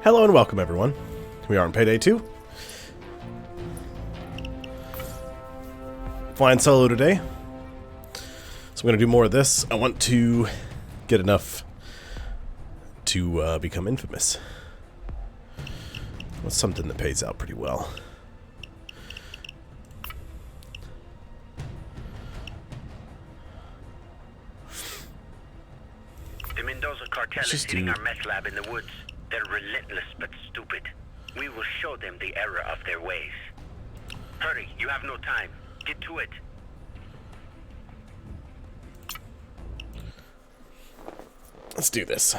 Hello and welcome, everyone. We are on Payday 2. Flying solo today. So I'm going to do more of this. I want to get enough to become infamous. What's something that pays out pretty well? The Mendoza cartel is hitting our meth lab in the woods. They're relentless but stupid. We will show them the error of their ways. Hurry, you have no time. Get to it. Let's do this.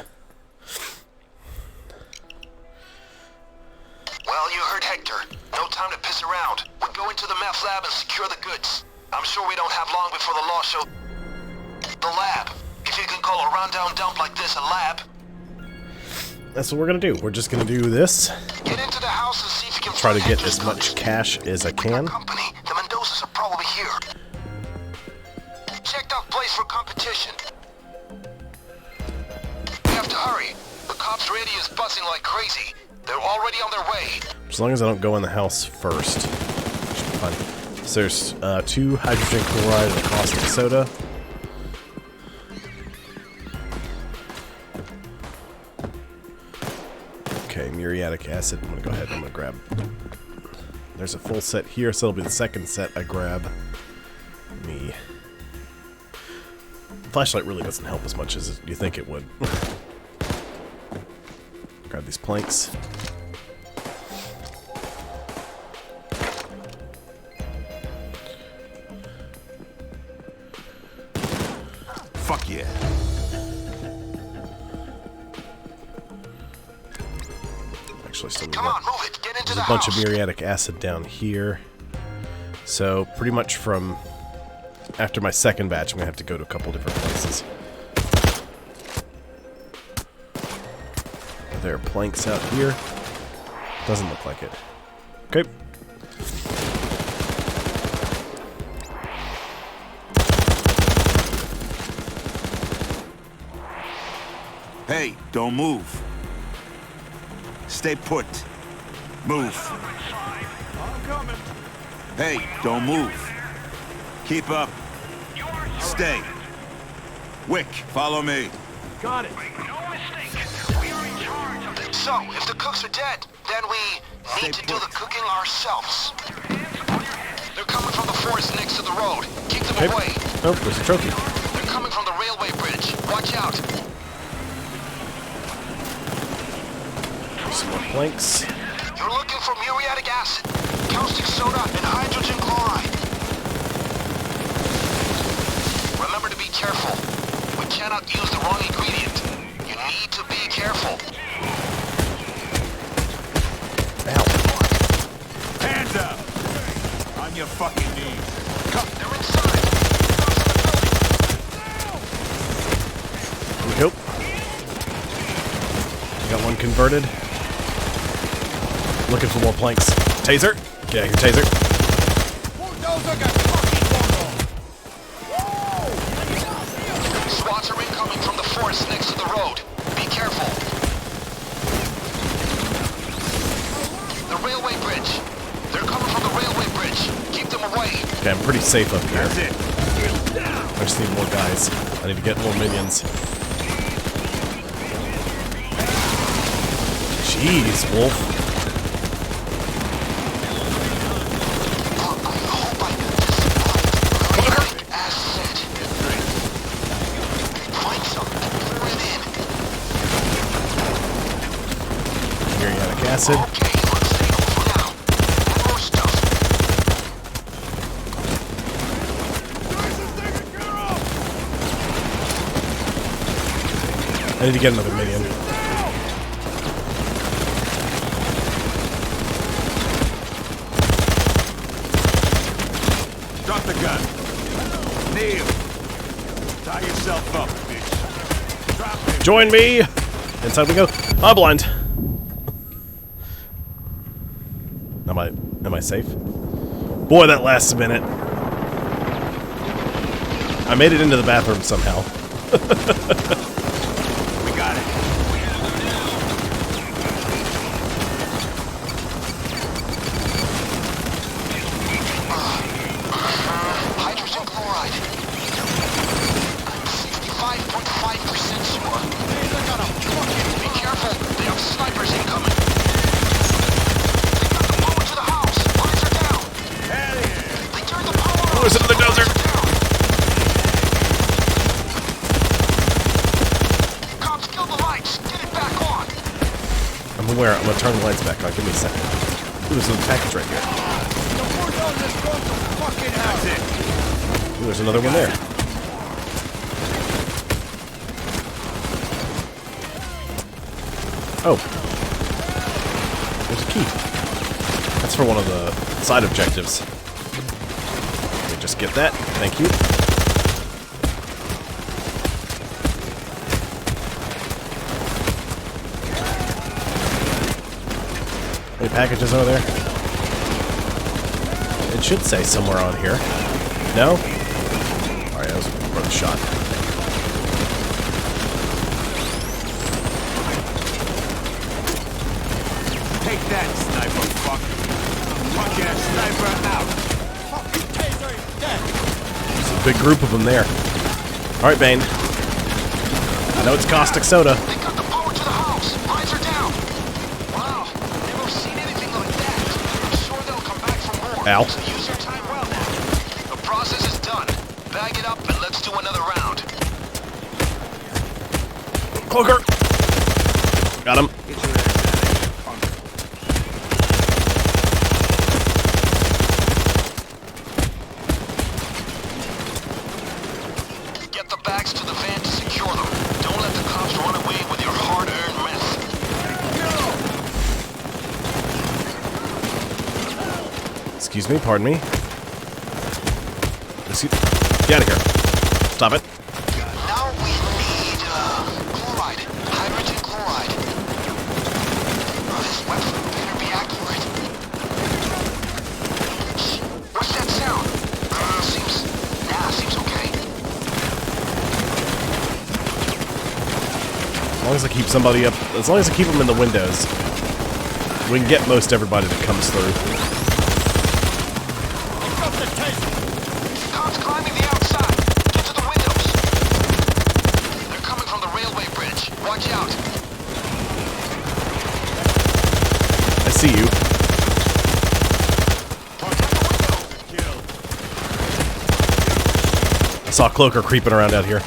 Well, you heard Hector. No time to piss around. We go into the meth lab and secure the goods. I'm sure we don't have long before the law show... The lab. If you can call a rundown dump like this a lab. That's what we're gonna do. We're just gonna do this. Get into the house and see if you can try to get as much cash as I can. Company. The Mendozas are probably here. Checked out place for competition. We have to hurry. The cops' radio is buzzing like crazy. They're already on their way. As long as I don't go in the house first. Should be fine. So there's 2 hydrogen chloride and a caustic soda. Okay, muriatic acid. I'm gonna go ahead and I'm gonna grab. There's a full set here, so it'll be the second set I grab. Me. Flashlight really doesn't help as much as you think it would. Grab these planks. Fuck yeah. Actually, still need Come on, move it. Get into There's a bunch of muriatic acid down here. So pretty much from after my second batch, I'm gonna have to go to a couple different places. There are planks out here. Doesn't look like it. Okay. Hey, don't move. Stay put. Move. Hey, don't move. Keep up. Stay. Wick, follow me. Got it. So, if the cooks are dead, then we need to do the cooking ourselves. They're coming from the forest next to the road. Keep them away. Oh, there's a trophy. They're coming from the railway bridge. Watch out. Some more planks. You're looking for muriatic acid, caustic soda, and hydrogen chloride. Remember to be careful. We cannot use the wrong ingredient. You need to be careful. Hands up! On your fucking knees. Come. They're inside. There we go. Got one converted. Looking for more planks. Taser. Get out here, taser. SWATs are incoming from the forest next to the road. Be careful. The railway bridge. They're coming from the railway bridge. Keep them away. Okay, I'm pretty safe up here. That's it. I just need more guys. I need to get more minions. Jeez, Wolf. Muriatic acid. I need to get another minion. Drop the gun. Kneel. Tie yourself up, bitch. Drop it. Join me! Inside we go. I'm blind. Am I safe? Boy, that lasts a minute. I made it into the bathroom somehow. We got it. where? I'm gonna turn the lights back on. Give me a second. Ooh, there's a package right here. Ooh, there's another one there. Oh. There's a key. That's for one of the side objectives. Let me just get that. Thank you. Any packages over there? It should say somewhere on here. No? Alright, that was worth a shot. Take that, sniper fuck. Fuck ass sniper out. Fucking taser is dead. There's a big group of them there. Alright, Bane. I know it's caustic soda. They got the power to the house. Lines are down. Wow, never seen anything like that. I'm sure they'll come back for more. Ow. So use your time well now. The process is done. Bag it up and let's do another round. Cloaker! Got him. Get the bags to the van to secure them. Don't let the cops run away with your hard-earned meth. Excuse me, pardon me. Get out of here. Stop it. Now we need chloride. Hydrogen chloride. Oh, this weapon better be accurate. Shh, what's that sound? Seems okay. As long as I keep somebody up, as long as I keep them in the windows, we can get most everybody that comes through. Cops climbing the outside. Get to the windows. They're coming from the railway bridge. Watch out. I see you. I saw a cloaker creeping around out here.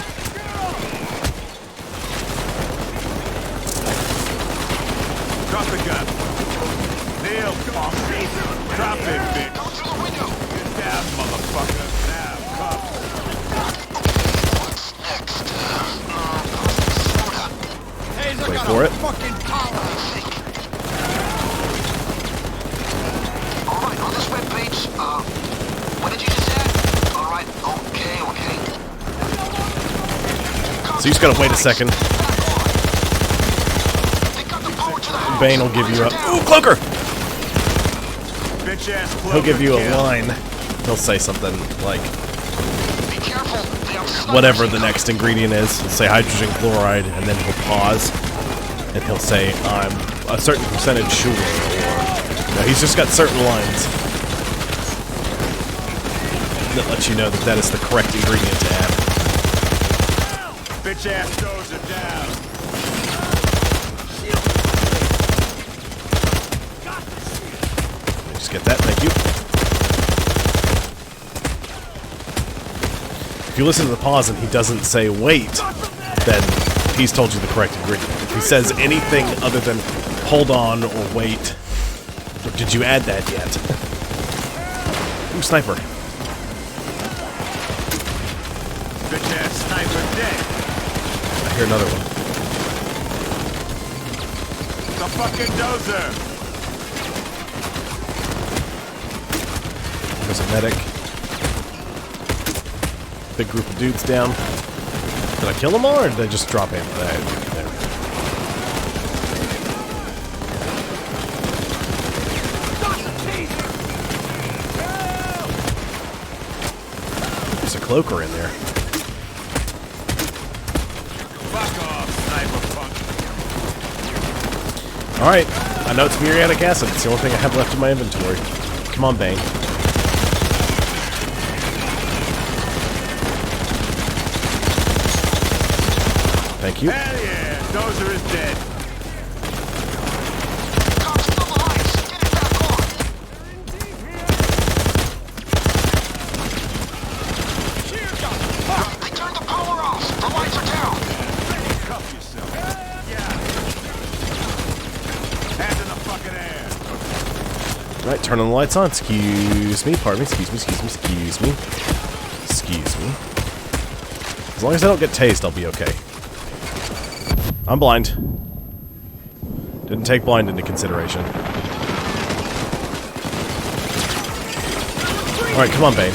Drop the gun. Neil, come on. Drop it, bitch. Go through the window. Get down, motherfucker. Now, come. What's next? Soda. Taser Wait got for a it. fucking power. I think. Alright, on this webpage, what did you just say? Alright, okay. So you just gotta wait a second. They got the power to the house. Bane will give you a... Ooh, cloaker! Bitch ass cloaker. He'll give you a kill. line. He'll say something like Be careful. They have snipers whatever the incoming. next ingredient is. He'll say hydrogen chloride, and then he'll pause, and he'll say, I'm a certain percentage sure, or... No, he's just got certain lines that let you know that that is the correct ingredient to add. Bitch ass dozer down. Let me just get that, thank you. If you listen to the pause and he doesn't say wait, then he's told you the correct ingredient. If he says anything other than hold on or wait, or did you add that yet? Ooh, sniper. Bitch ass sniper dead. I hear another one. The fucking dozer. There's a medic. Big group of dudes down. Did I kill them all, or did I just drop him? There. There's a cloaker in there. Fuck off, sniper punk. Alright, I know it's muriatic acid. It's the only thing I have left in my inventory. Come on, Bane. Thank you. Hell yeah, dozer is dead. Cops, fill the lights. Get it back on. They turned the power off. The lights are down. Cuff yourself. Yeah. turn on the lights on. Excuse me, pardon me, excuse me, excuse me, excuse me. Excuse me. As long as I don't get tased, I'll be okay. I'm blind. Didn't take blind into consideration. Alright, come on, Bane.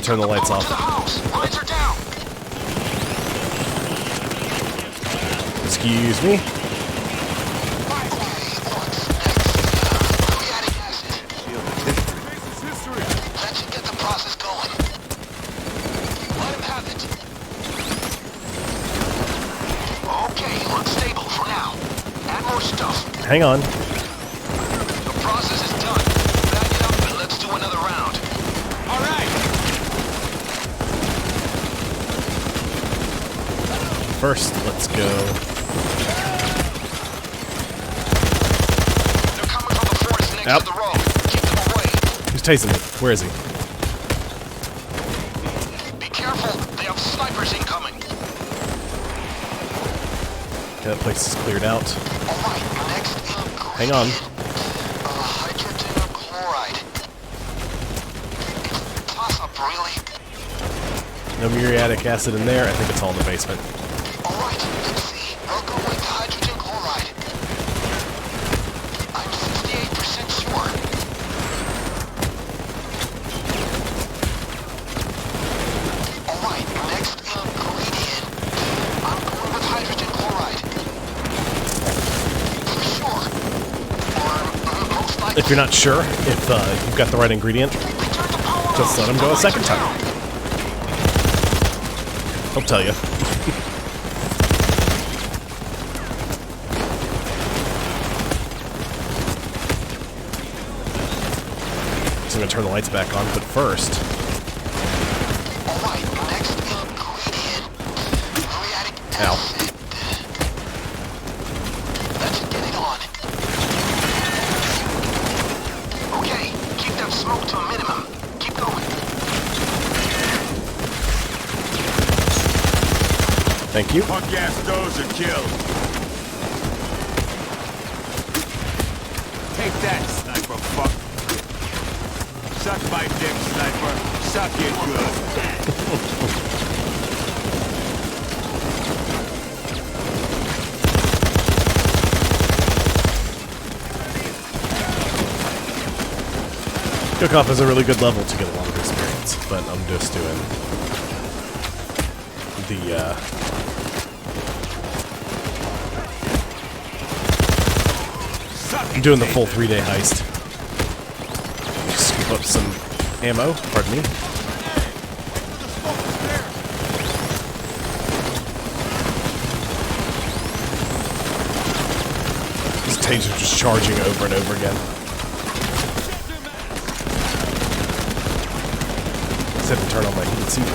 Turn the lights off. Excuse me. That should get the process going. Let him have it. Okay, looks stable for now. Add more stuff. Hang on. The process is done. Back it up and let's do another round. All right. First, let's go. They're coming from the forest next Yep. to the road. Keep them away. Who's tasing me? Where is he? Be careful. They have snipers incoming. Okay, that place is cleared out. Alright, next ingredient. Hang on. Hydrogen chloride. Toss up, really? No muriatic acid in there. I think it's all in the basement. Alright, let's see. We'll go with hydrogen chloride. I'm 68% sure. Alright, next ingredient. I'm going with hydrogen chloride. For sure. Or most likely. If you're not sure if you've got the right ingredient, Return the power just let him go a second time. He'll tell you. So I'm gonna turn the lights back on, but first, Alright, next ingredient. Muriatic Ow. acid. That should get it on. Okay, keep that smoke to a minimum. Keep going. thank you. Punk ass dozer killed. Take that, sniper fuck. Suck my dick, sniper. Suck it good. Cook-Off is a really good level to get a lot of experience, but I'm just doing the, I'm doing the full 3-day heist. Scoop up some ammo, pardon me. This taser's just charging over and over again. Let's have to turn on my heat seat.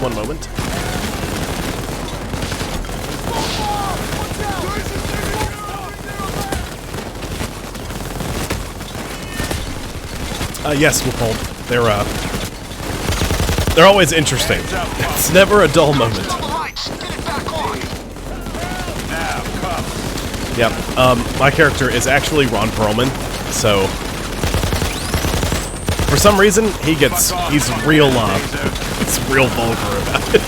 One moment. Yes, Wippold. They're always interesting. It's never a dull moment. Turn on the lights. Get it back on. Now, come. Yep. My character is actually Ron Perlman, so for some reason he's real he's real vulgar about it.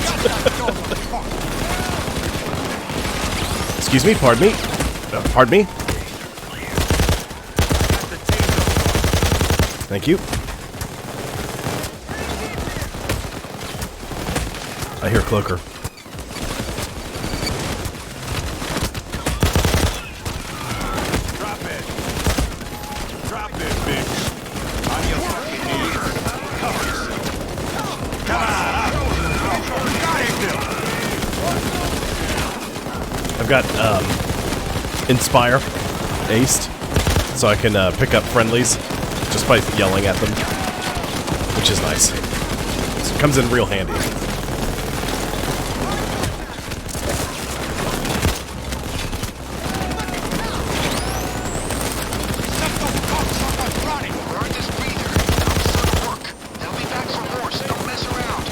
Excuse me, pardon me. Pardon me. Thank you. I hear Cloaker. Drop it. Drop it, bitch. On your fucking knees. Cover yourself. Come on. Got him, Bill. I've got Inspire aced, so I can pick up friendlies just by yelling at them, which is nice. So it comes in real handy. We're at this breather. Now start to work. They'll be back for more, so don't mess around.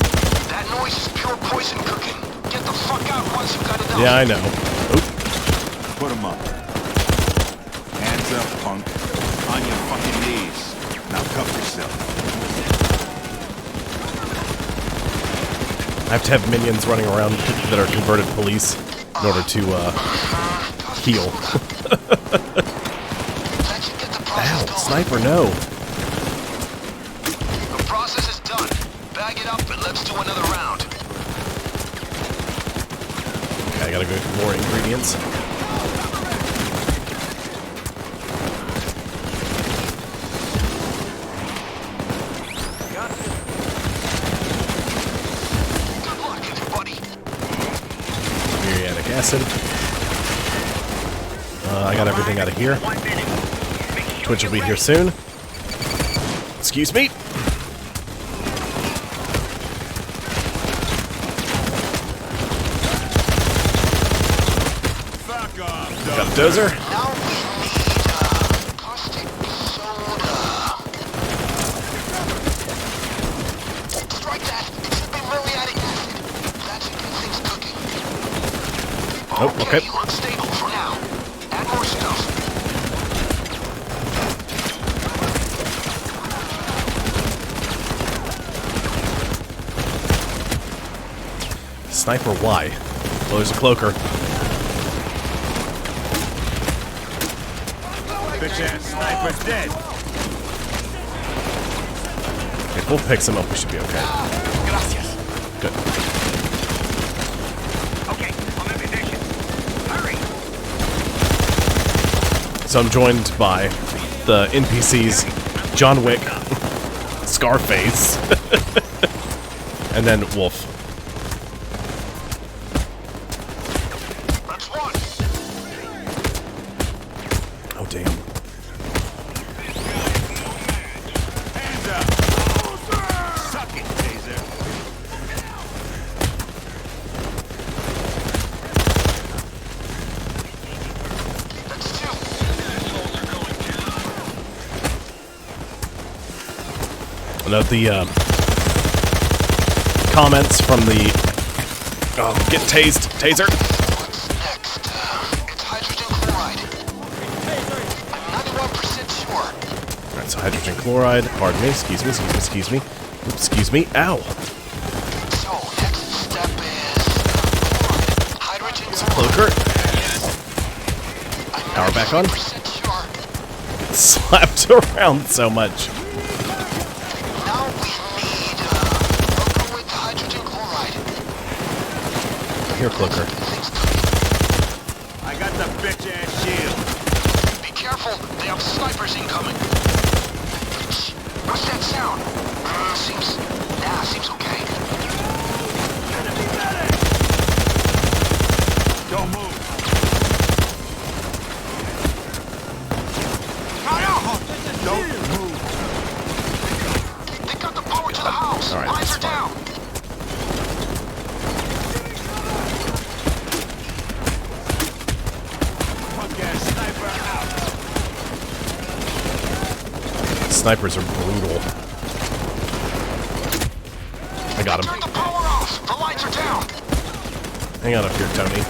That noise is pure poison cooking. Get the fuck out once you've got enough. Yeah, I know. Oop. Put him up. Hands up, punk. On your fucking knees. Now cuff yourself. I have to have minions running around that are converted police in order to heal. That should get the process Ow, going. sniper, no. The process is done. Bag it up and let's do another round. Okay, I gotta go for more ingredients. Good luck, everybody. Muriatic acid. I got everything out of here. 1 minute. Make sure Twitch will be you're here ready. soon. Excuse me. Fuck off, Got a dozer. Now we need caustic soda. Strike that. It should be muriatic acid. That should get things cooking. Oh, okay. Looks stable for now. Add more stuff. Sniper Y. Well, there's a cloaker. Bitch ass sniper's dead. If Wolf picks him up, we should be okay. Gracias. Good. Okay, on the position. Hurry. So I'm joined by the NPCs, John Wick, Scarface, and then Wolf. That's one. Oh, damn. Hands up. Suck it, Taser. That's two. Note the comments from the get tased taser. What's next? It's hydrogen chloride. I'm 91% sure. All right, so hydrogen chloride. Pardon me. Excuse me. Excuse me. Oops, excuse me. Ow. So, next step is hydrogen Cloaker. I'm Power back on. 90% sure. Slapped around so much. Now we need local with hydrogen chloride. Here, cloaker. Things cooking. I got the bitch ass shield. Be careful, they have snipers incoming. Shh, what's that sound? Seems okay. Don't move. Don't move. They got the power to the house. All right, Lines that's are fine. down. Punk ass sniper out. Snipers are brutal. I got Turn him. the power off. The lights are down. Hang on up here, Tony.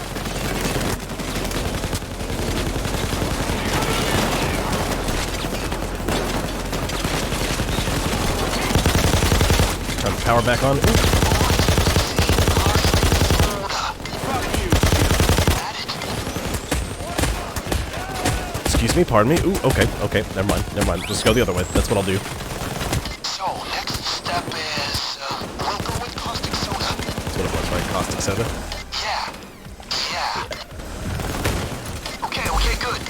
Turn the power back on. Ooh. Excuse me, pardon me. Ooh, okay, never mind. Just go the other way. That's what I'll do. So, next step is we'll go with caustic soda. That's what it was, right? Caustic soda. Yeah. Okay, good.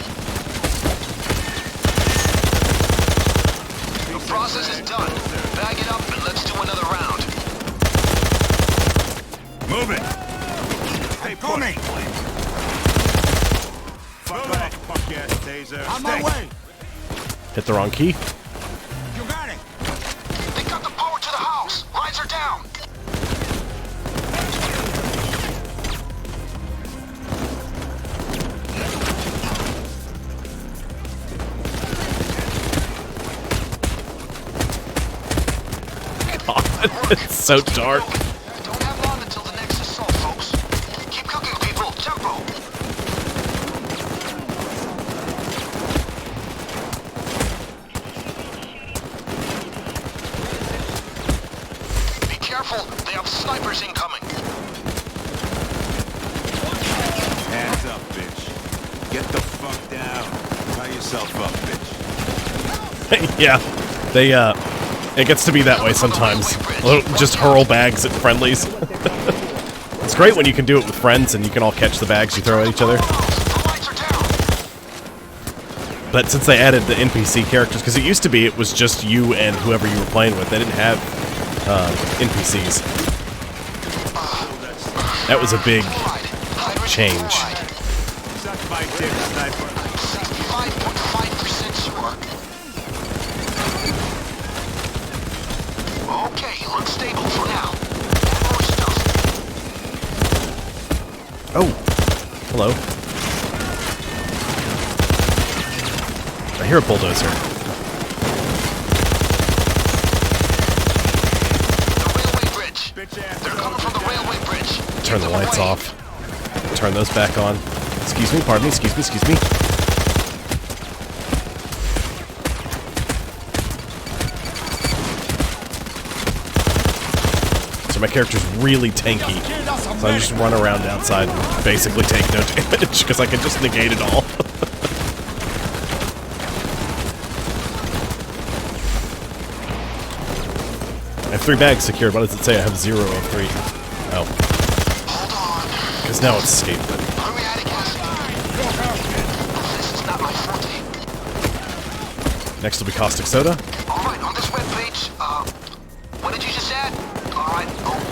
The process is done. Bag it up and let's do another round. Move it. Hey, coming. ass taser. On my way. Hit the wrong key. You got it. They got the power to the house. Lines are down. God, it's so dark. Don't have long until the next assault, folks. Keep cooking, people. Tempo. Be careful. They have snipers incoming. Hands up, bitch. Get the fuck down. Tie yourself up, bitch. Yeah, they, it gets to be that way sometimes. They'll just hurl bags at friendlies. It's great when you can do it with friends and you can all catch the bags you throw at each other. The lights are down. But since they added the NPC characters, because it used to be it was just you and whoever you were playing with, they didn't have NPCs. That was a big change. Suck my dick, sniper. 65.5% sure. Okay, looks stable for now. More stuff. Oh, hello. I hear a bulldozer. The railway bridge. Bitch ass. They're coming from the railway bridge. Turn the lights off. Turn those back on. Excuse me, pardon me, excuse me. So my character's really tanky. So I just run around outside and basically take no damage, because I can just negate it all. I have 3 bags secured. Why does it say I have 0 of 3? Oh. Hold on. Because now it's escape. Are we out of gas? This is not my forte. Next will be caustic soda. Alright, on this webpage, what did you just add? Alright, okay.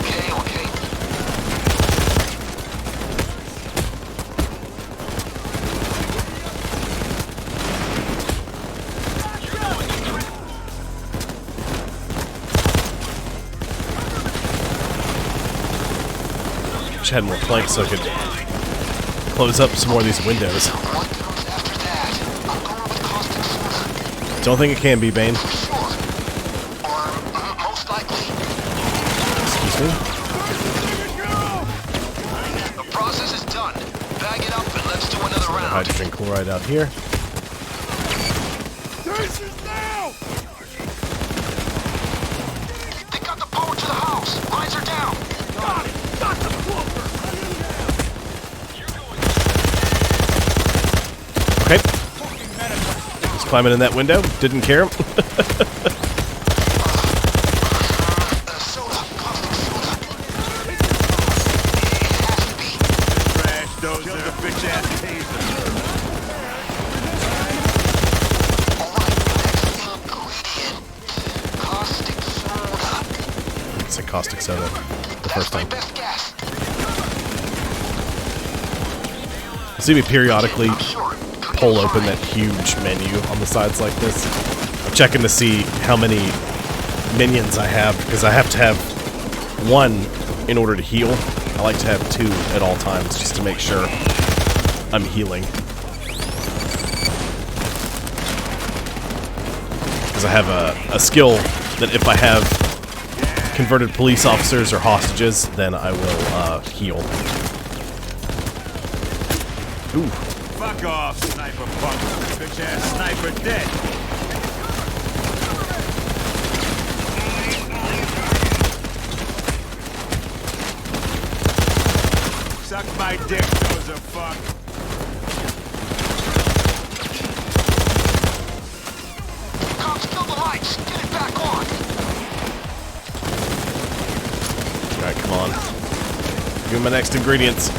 Wish I had more planks so I could close up some more of these windows. What comes after that? I'm going with caustic soda. Don't think it can be, Bane. Sure. Or, most likely. Excuse me. The process is done. Bag it up and let's do another round. Hydrogen chloride out here. They got the power to the house. Lines are down. Got it. Got the Okay. Just climbing in that window. Didn't care. soda. Caustic soda. It has to be. Trash those are bitch ass taser. Alright, next ingredient. Caustic soda. It's a caustic soda. The That's first my time. best guess. See me periodically I'm sure. pull open that huge menu on the sides like this. I'm checking to see how many minions I have, because I have to have 1 in order to heal. I like to have 2 at all times just to make sure I'm healing. Because I have a skill that if I have converted police officers or hostages, then I will heal. Ooh. Fuck off, sniper punk. Bitch ass sniper dead. Suck my dick, those are fuck. Cops, kill the lights. Get it back on. Alright, come on. Give me my next ingredients.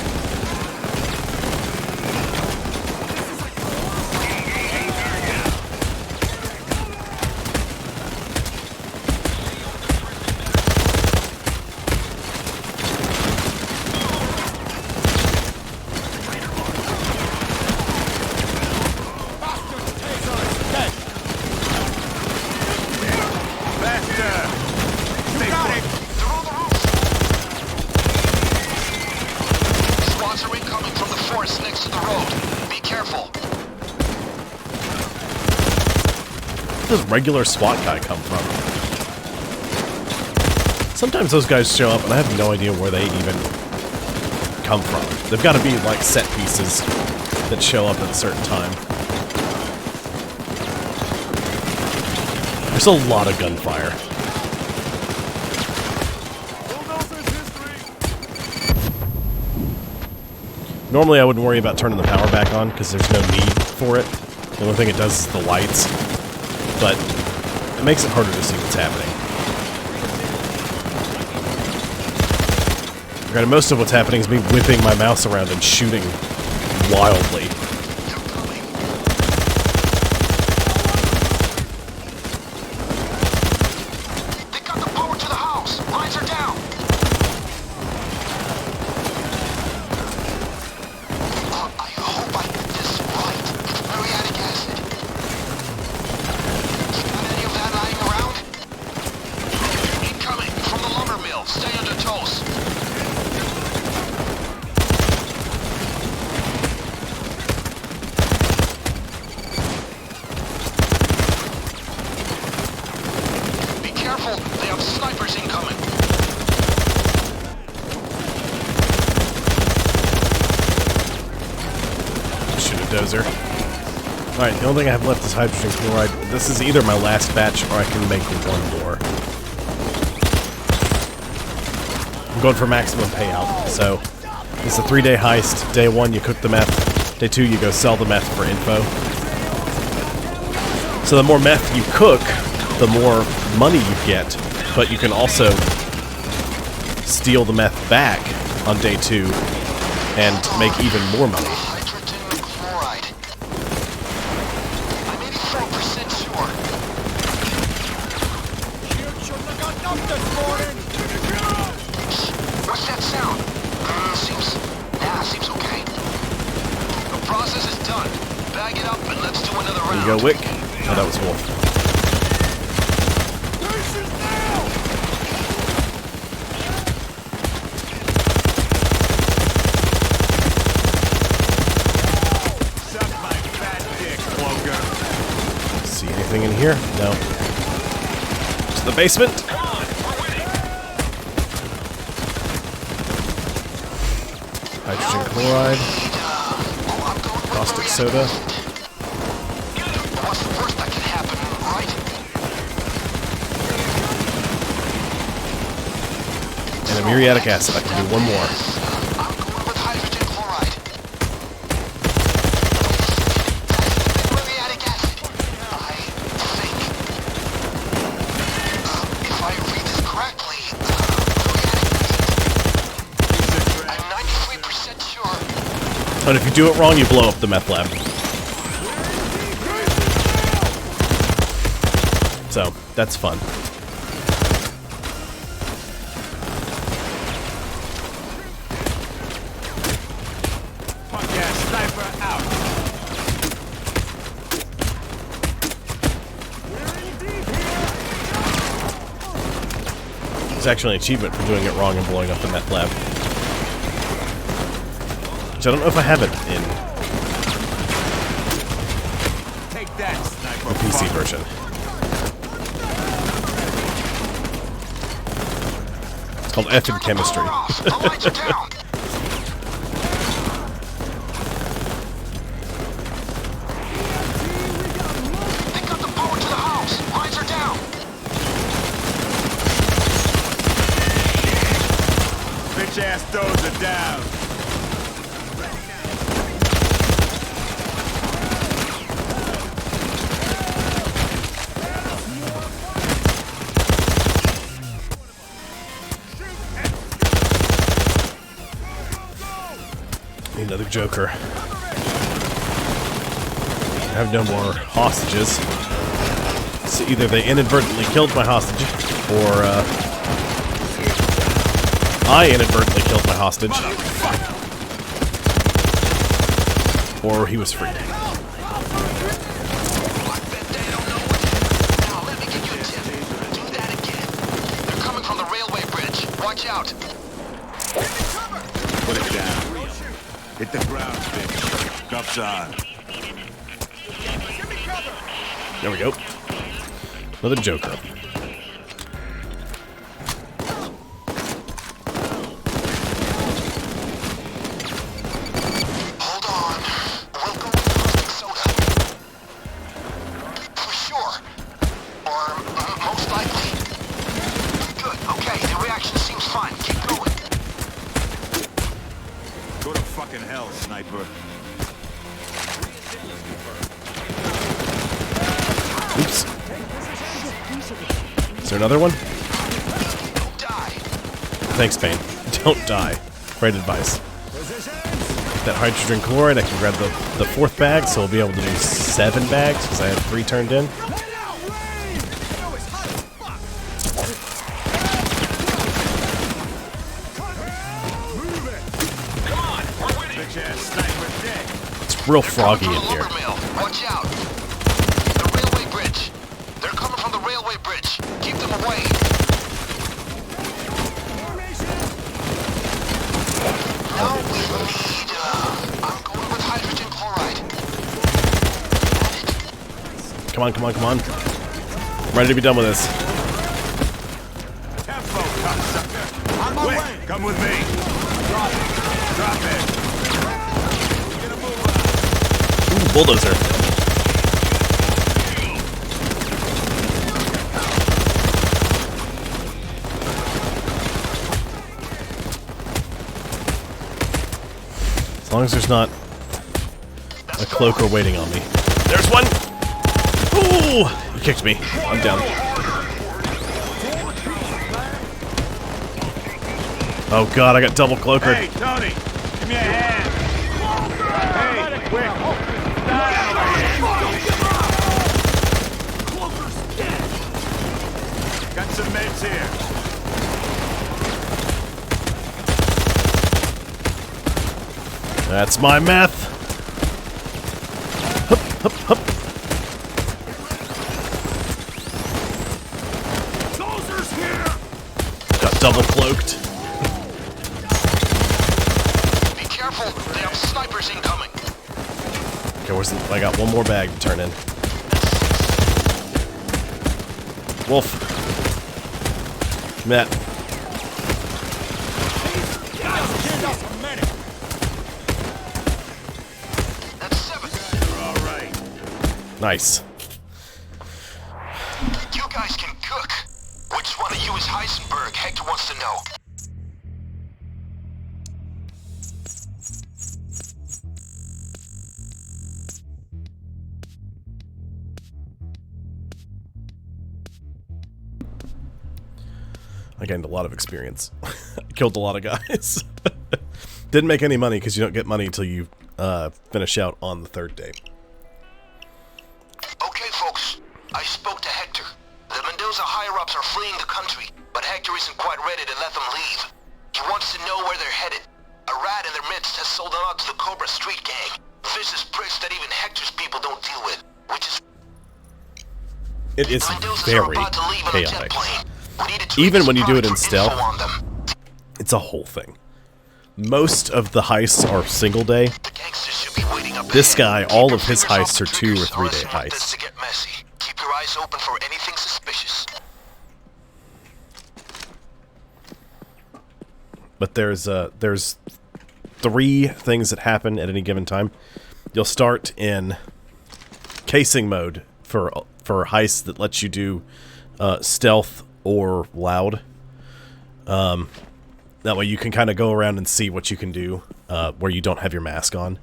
Where does regular SWAT guy come from? Sometimes those guys show up and I have no idea where they even come from. They've got to be like set pieces that show up at a certain time. There's a lot of gunfire. Normally I wouldn't worry about turning the power back on because there's no need for it. The only thing it does is the lights. But it makes it harder to see what's happening. Granted, most of what's happening is me whipping my mouse around and shooting wildly. They got the power to the house. Lines are down. I hope I did this right. Muriatic acid. Got any of that lying around? Incoming from the lumber mill. Stay under toes. Be careful. They have snipers incoming. Shoot a dozer. Alright, the only thing I have left is hydrogen chloride. This is either my last batch or I can make one more. I'm going for maximum payout. So, it's a 3-day heist. Day 1, you cook the meth. Day 2, you go sell the meth for info. So the more meth you cook, the more money you get. But you can also steal the meth back on day 2 and make even more money. Hydrogen chloride. I'm 84% sure. What's that sound? Seems okay. The process is done. Bag it up and let's do another round. There you go, Wick. Oh, that was Wolf. Suck my fat dick, Cloaker. See anything in here? No. To the basement. Hydrogen chloride. Caustic soda. What's the worst that can happen, right? And a muriatic acid. I can do one more. I'm going with hydrogen chloride. Muriatic acid. I think. If I read this correctly, I'm 93% sure. And if you do it wrong, you blow up the meth lab. So, that's fun. Fuck yeah, sniper out. There's actually an achievement for doing it wrong and blowing up the meth lab. Which I don't know if I have it in Take that, sniper. the PC version. It's called F in chemistry. The lights are down. They got the power to the house. Lines are down. Bitch ass those are down. Need another Joker. I have no more hostages. So either they inadvertently killed my hostage, or I inadvertently killed my hostage, or he was freed. Now, let me give you a tip. Do that again. They're coming from the railway bridge. Watch out. Put it down. Hit the ground, bitch. Cuffs on. There we go. Another Joker. Hold on. We'll go with caustic soda. For sure. Or most likely. Good. Okay. The reaction seems fine. Keep going. Go to fucking hell, sniper. Oops. Is there another one? Don't die. Thanks, Payne. Don't die. Great advice. That hydrogen chloride, I can grab the fourth bag, so we'll be able to do 7 bags, because I have 3 turned in. It's real froggy in here. Watch out. The railway bridge. They're coming from the railway bridge. Keep them away. Now we need, I'm going with hydrogen chloride. Come on, come on, come on. I'm ready to be done with this. Tempo, cocksucker. On my way. Come with me. Drop it. Drop it. Get a move on. Ooh, bulldozer. As long as there's not a cloaker waiting on me. There's one! Ooh! He kicked me. I'm down. Oh god, I got double cloakered. Hey, Tony. Give me a hand. Hey, quick. Got some meds here. That's my meth. Hup, hup, hup. Soldiers here! Got double cloaked. Be careful. They have snipers incoming. Okay, where's the, I got one more bag to turn in. Wolf. Matt. That's 7. You're all right. Nice. You guys can cook. Which one of you is Heisenberg? Hector wants to know. I gained a lot of experience. Killed a lot of guys. Didn't make any money because you don't get money until you finish out on the 3rd day. Okay, folks. I spoke to Hector. The Mendoza higher-ups are fleeing the country, but Hector isn't quite ready to let them leave. He wants to know where they're headed. A rat in their midst has sold them out to the Cobra Street gang. Vicious pricks that even Hector's people don't deal with, which is... It is Mendoza's very are about to leave on a jet chaotic. plane. We need to tweak Even this when you do it product in for info stealth, on them. it's a whole thing. Most of the heists are single day. The gangsters should be waiting up This ahead. guy, all Keep of your his fingers off heists the are 2 or triggers, 3 day unless you want this heists. to get messy. Keep your eyes open for anything suspicious. But there's 3 things that happen at any given time. You'll start in casing mode for heists that lets you do stealth or loud. That way you can kind of go around and see what you can do where you don't have your mask on.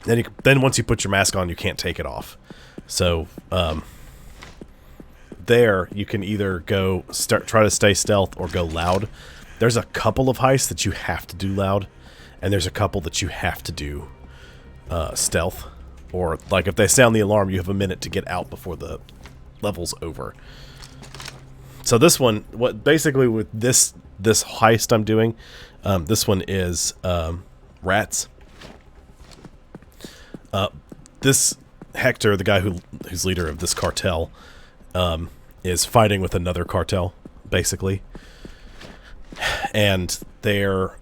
Then once you put your mask on, you can't take it off. So there you can either try to stay stealth or go loud. There's a couple of heists that you have to do loud, and there's a couple that you have to do stealth. Or like if they sound the alarm, you have a minute to get out before the level's over. So this one, basically with this heist I'm doing, this one is rats. This Hector, the guy who's leader of this cartel, is fighting with another cartel, basically, and they're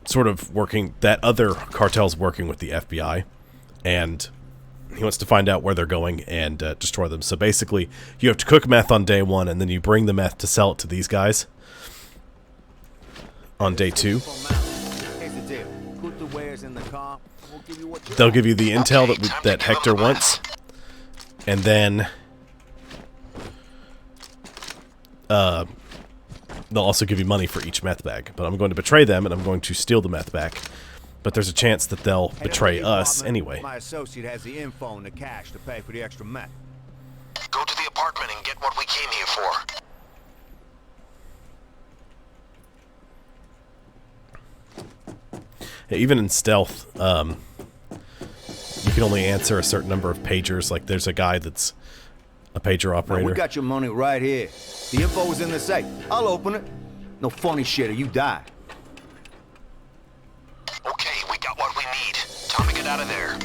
sort of working. That other cartel's working with the FBI, and He wants to find out where they're going and destroy them. So basically, you have to cook meth on day 1, and then you bring the meth to sell it to these guys on day 2. They'll give you the intel that Hector wants, and then they'll also give you money for each meth bag. But I'm going to betray them, and I'm going to steal the meth back. But there's a chance that they'll betray us anyway. My associate has the info and the cash to pay for the extra meth. Go to the apartment and get what we came here for. Yeah, even in stealth, you can only answer a certain number of pagers. Like, there's a guy that's a pager operator. Now, we got your money right here. The info is in the safe. I'll open it. No funny shit or you die. Okay, we got what we need. Time to get out of there.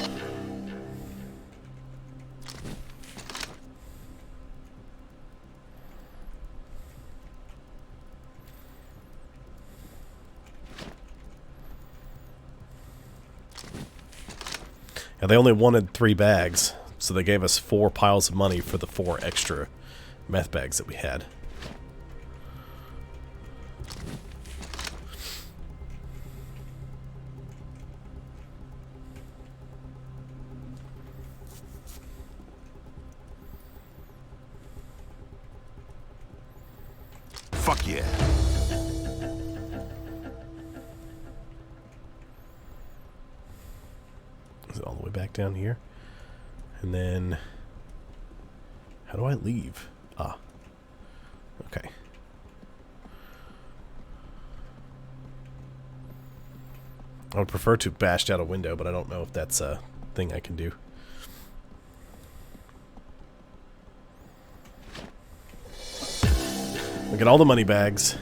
Yeah, they only wanted 3 bags, so they gave us 4 piles of money for the 4 extra meth bags that we had. Fuck yeah. Is it all the way back down here? And then... how do I leave? Ah. Okay. I would prefer to bash out a window, but I don't know if that's a thing I can do. I get all the money bags,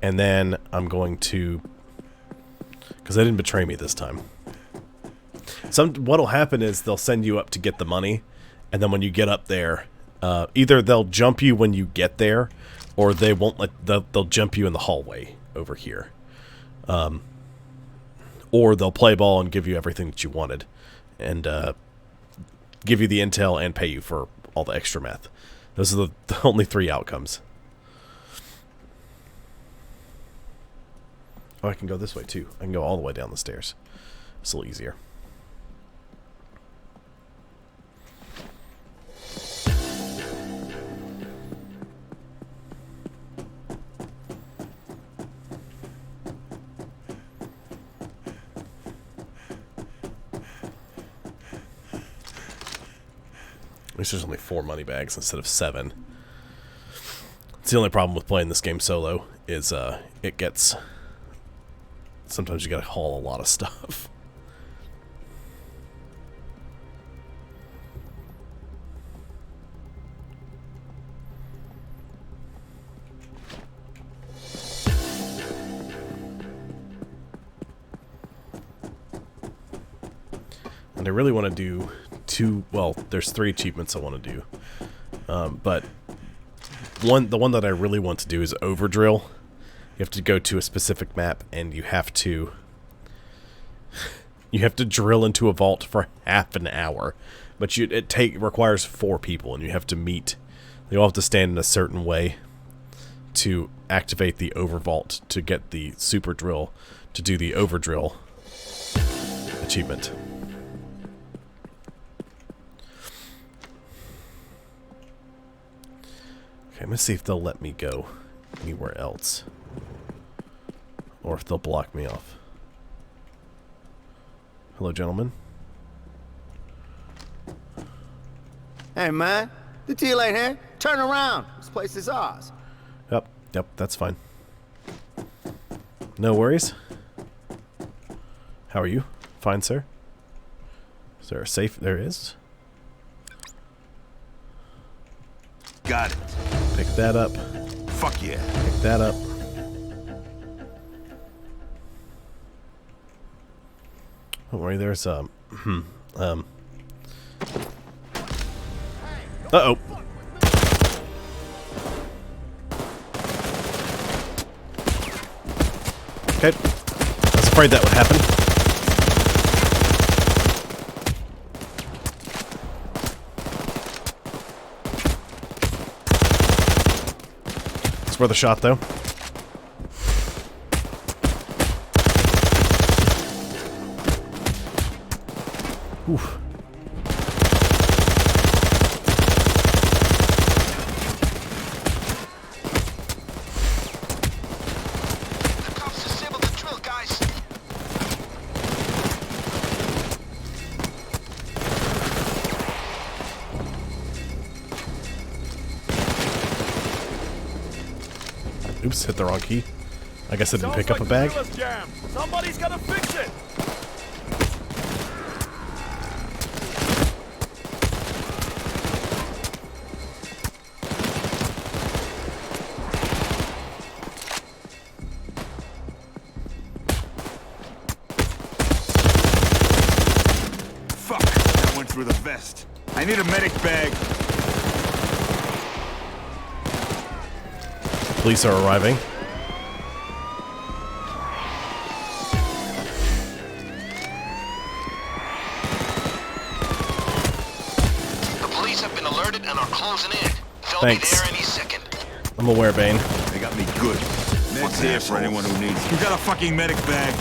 and then I'm going to, because they didn't betray me this time. What'll happen is they'll send you up to get the money, and then when you get up there, either they'll jump you when you get there, or they won't they'll jump you in the hallway over here, or they'll play ball and give you everything that you wanted, and give you the intel and pay you for all the extra meth. Those are the only 3 outcomes. Oh, I can go this way too. I can go all the way down the stairs. It's a little easier. At least there's only 4 money bags instead of 7. It's the only problem with playing this game solo is it gets... sometimes you gotta haul a lot of stuff. And I really want to do 2, well, there's 3 achievements I want to do. But the one that I really want to do is Overdrill. You have to go to a specific map and you have to drill into a vault for half an hour. But it requires 4 people, and you have to meet. They all have to stand in a certain way to activate the overvault to get the super drill to do the Overdrill achievement. Okay, I'm gonna see if they'll let me go anywhere else, or if they'll block me off. Hello, gentlemen. Hey, man. The deal ain't here. Turn around. This place is ours. Yep, that's fine. No worries. How are you? Fine, sir. Is there a safe? There is. Got it. Pick that up. Fuck yeah. Pick that up. Don't worry, there's uh-oh. Okay. I was afraid that would happen. It's worth a shot, though. Oof. The cops disabled the drill, guys. Oops, hit the wrong key. I guess I didn't pick up a bag. Somebody's gotta fix it. Fuck! That went through the vest. I need a medic bag. Police are arriving. The police have been alerted and are closing in. They'll Thanks. be there any second. I'm aware, Bane. They got me good. Med's here for anyone who needs it. You got a fucking medic bag?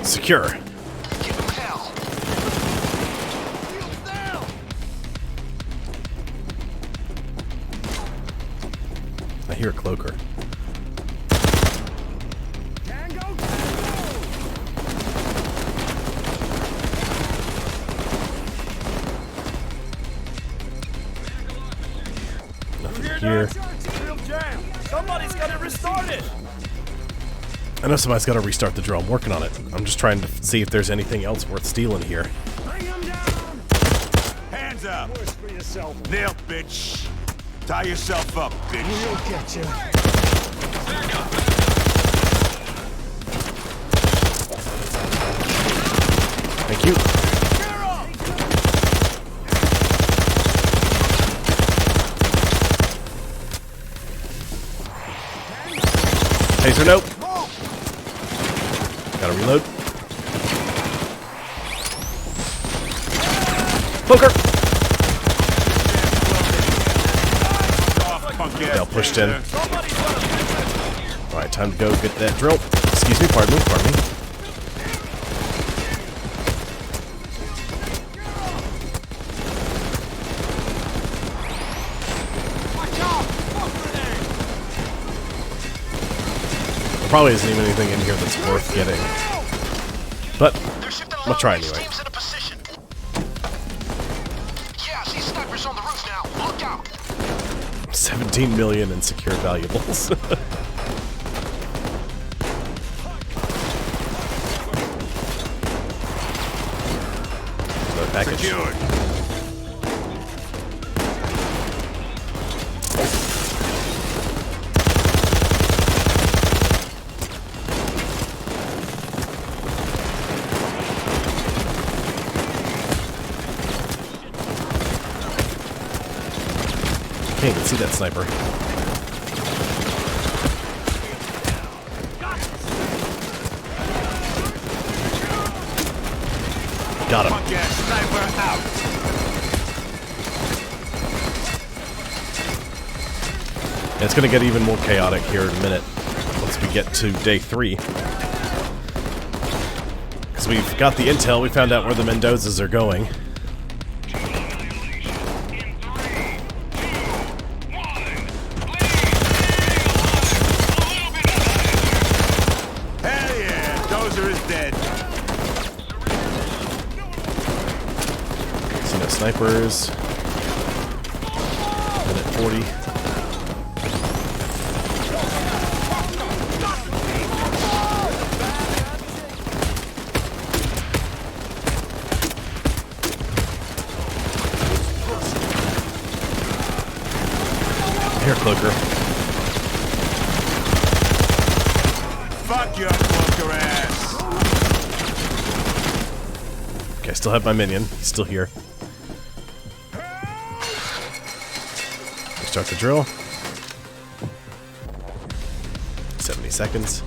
Secure. Give him hell. I hear a cloaker. Nothing here. Real jam. Somebody's gotta restart it. I know somebody's got to restart the drill. I'm working on it. I'm just trying to see if there's anything else worth stealing here. Bring him down. Hands up! Push for yourself. Nailed, bitch! Tie yourself up, bitch! We'll get you. Thank you. Taser note. Gotta reload. Cloaker. Dale pushed in. Alright, time to go get that drill. Excuse me, pardon me, pardon me. There probably isn't even anything in here that's worth getting. But, I'll try anyway. Teams in a position. Yeah, I see snipers on the roof now. Look out. 17 million in secured valuables. Another package. Secured. Can't even see that sniper. Got him. Fuck yeah, sniper out! And it's going to get even more chaotic here in a minute once we get to day 3. Because we've got the intel, we found out where the Mendozas are going. Hell yeah, Dozer is dead. See no snipers. Minute 40. Here, Cloaker. Fuck your cloaker ass. Okay, I still have my minion. He's still here. Start the drill. 70 seconds.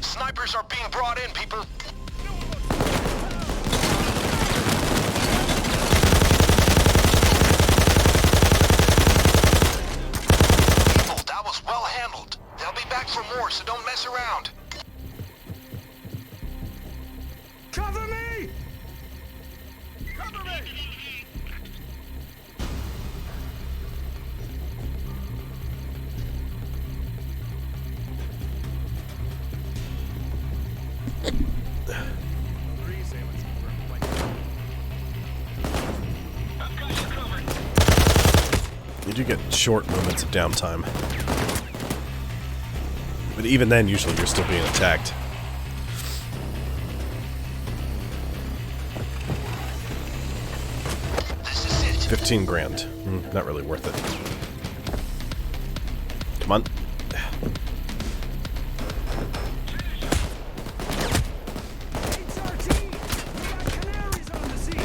Snipers are being brought in, people. That was well handled. They'll be back for more, so don't mess around. Cover me! Cover me! You do get short moments of downtime. But even then, usually you're still being attacked. This is it. 15 grand. Not really worth it. Come on. HRT! We got canaries on the sea!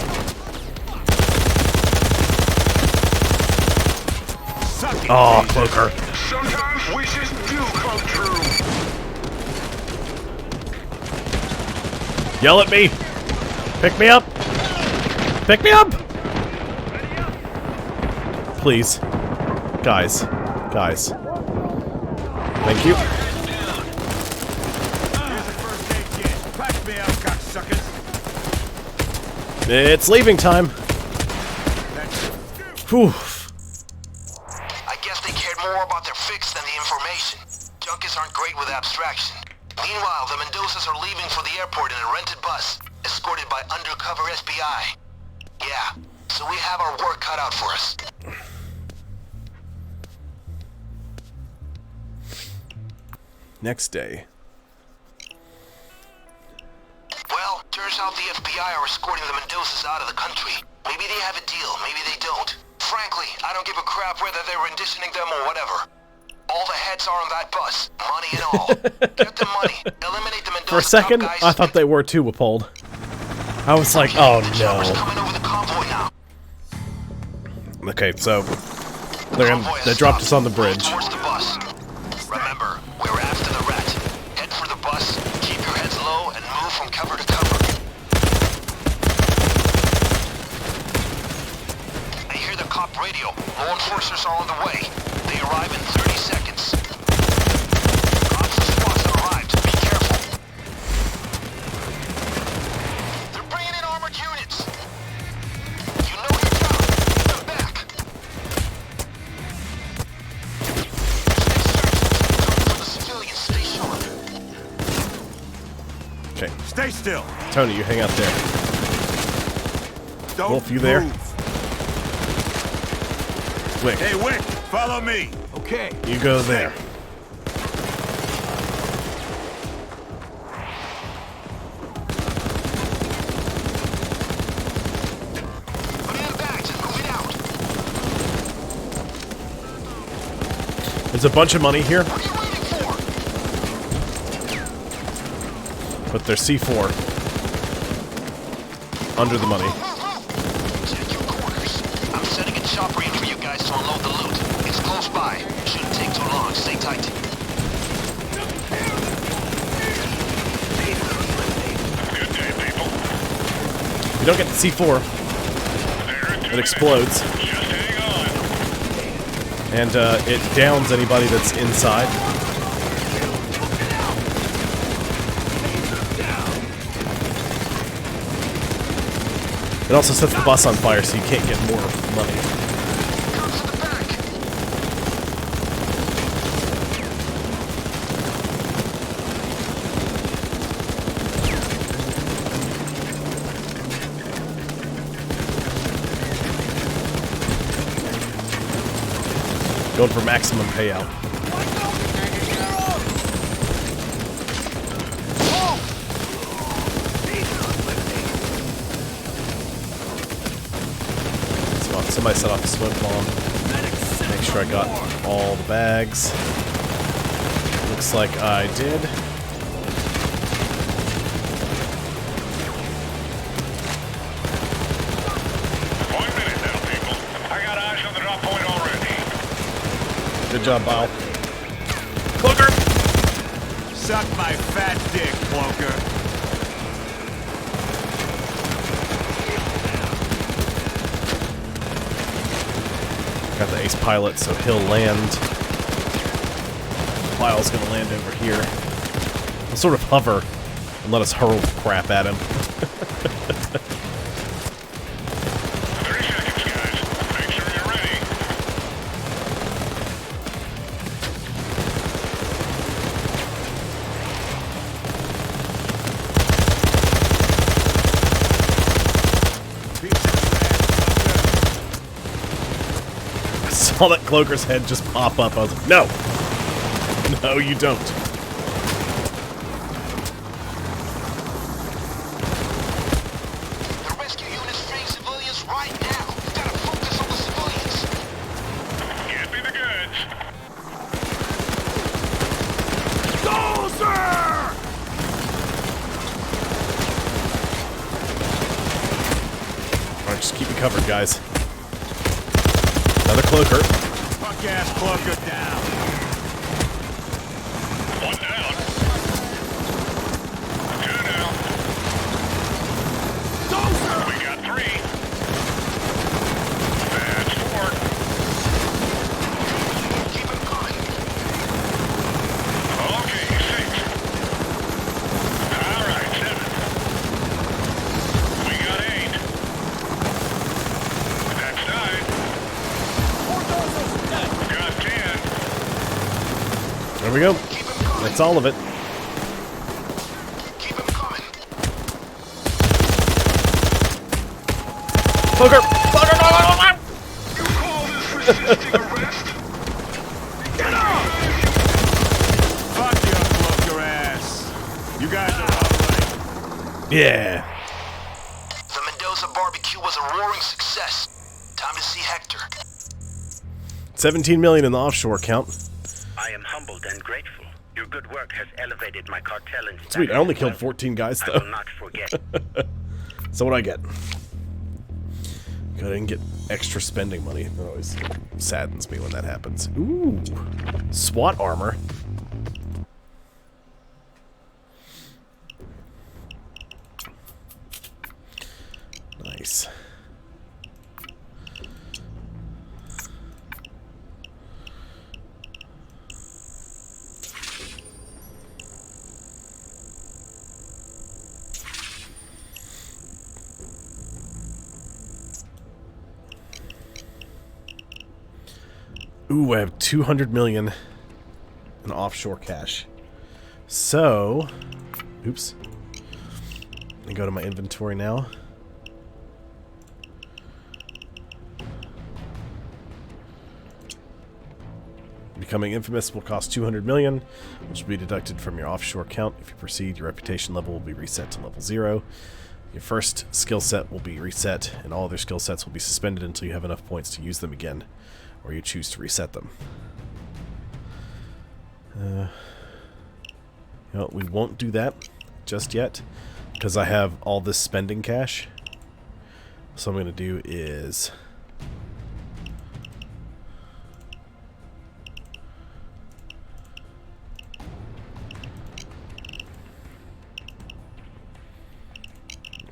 Suck it, Oh, Jesus. cloaker. Sometimes wishes do come true. Yell at me! Pick me up! Pick me up! Please. Guys. Guys. Thank you. Here's a first aid kit. Patch me out, cocksuckers. It's leaving time. Whew. I guess they cared more about their fix than the information. Junkies aren't great with abstraction. Meanwhile, the Mendozas are leaving for the airport in a rented bus, escorted by undercover SBI. Yeah, so we have our work cut out for us. Next day. Well, turns out the FBI are escorting the Mendozas out of the country. Maybe they have a deal, maybe they don't. Frankly, I don't give a crap whether they're renditioning them or whatever. All the heads are on that bus, money and all. Get the money, eliminate the Mendoza For a second, top guys. I thought they were too, Uphold. I was like, oh The chopper's no. coming over the convoy now. Okay, so they dropped us on the bridge. Towards the bus. Remember, we're after the rat. Head for the bus, keep your heads low, and move from cover to cover. I hear the cop radio. Law enforcers are on the way. They arrive in 30 seconds. Cops and squads have arrived. Be careful. They're bringing in armored units. You know your job. Get them back. For the civilians, stay sharp. Okay, Stay still. Tony, you hang out there. Don't Wolf, you there? move. Wick, Hey, Wick, follow me. Okay. you go there. Put in bags and move it out. There's a bunch of money here, What are you waiting for? but there's C4 under the money. Check your quarters. I'm setting a chopper in for you guys to unload the loot. It's close by. Shouldn't take too long. Stay tight. You don't get the C4. It explodes. And it downs anybody that's inside. It also sets the bus on fire so you can't get more money. Comes to the back. Going for maximum payout. Somebody set off a smoke bomb. Make sure I got all the bags. Looks like I did. Good job, Bow. Cloaker! Suck my fat dick, Cloaker. Got the ace pilot, so he'll land. Lyle's gonna land over here. He'll sort of hover and let us hurl crap at him. 30 seconds, guys. Make sure you're ready. I saw that Cloaker's head just pop up. I was like, no! No, you don't. The rescue unit's freeing civilians right now. You gotta focus on the civilians. Get me the goods. Alright, just keep me covered, guys. Another Cloaker. Fuck ass Cloaker down. One down. Two down. We got three. That's four. Keep them coming. Okay, six. All right, seven. We got eight. That's nine. Got 10. There we go. Keep them coming. That's all of it. Keep them coming. Cloaker! Cloaker! You call this resisting arrest? Get up! Fuck you, Cloaker ass. You guys are all right. Yeah. The Mendoza barbecue was a roaring success. Time to see Hector. 17 million in the offshore account. I am humbled and grateful. Your good work has elevated my cartel and Sweet, I only killed 14 guys, I though. will not forget. So what'd I get? I didn't get extra spending money. That always saddens me when that happens. Ooh. SWAT armor. Nice. Ooh, I have 200 million in offshore cash. So, oops. Let me go to my inventory now. Becoming infamous will cost 200 million, which will be deducted from your offshore account. If you proceed, your reputation level will be reset to level 0. Your first skill set will be reset, and all other skill sets will be suspended until you have enough points to use them again, or you choose to reset them. You know, we won't do that just yet, because I have all this spending cash. So what I'm going to do is...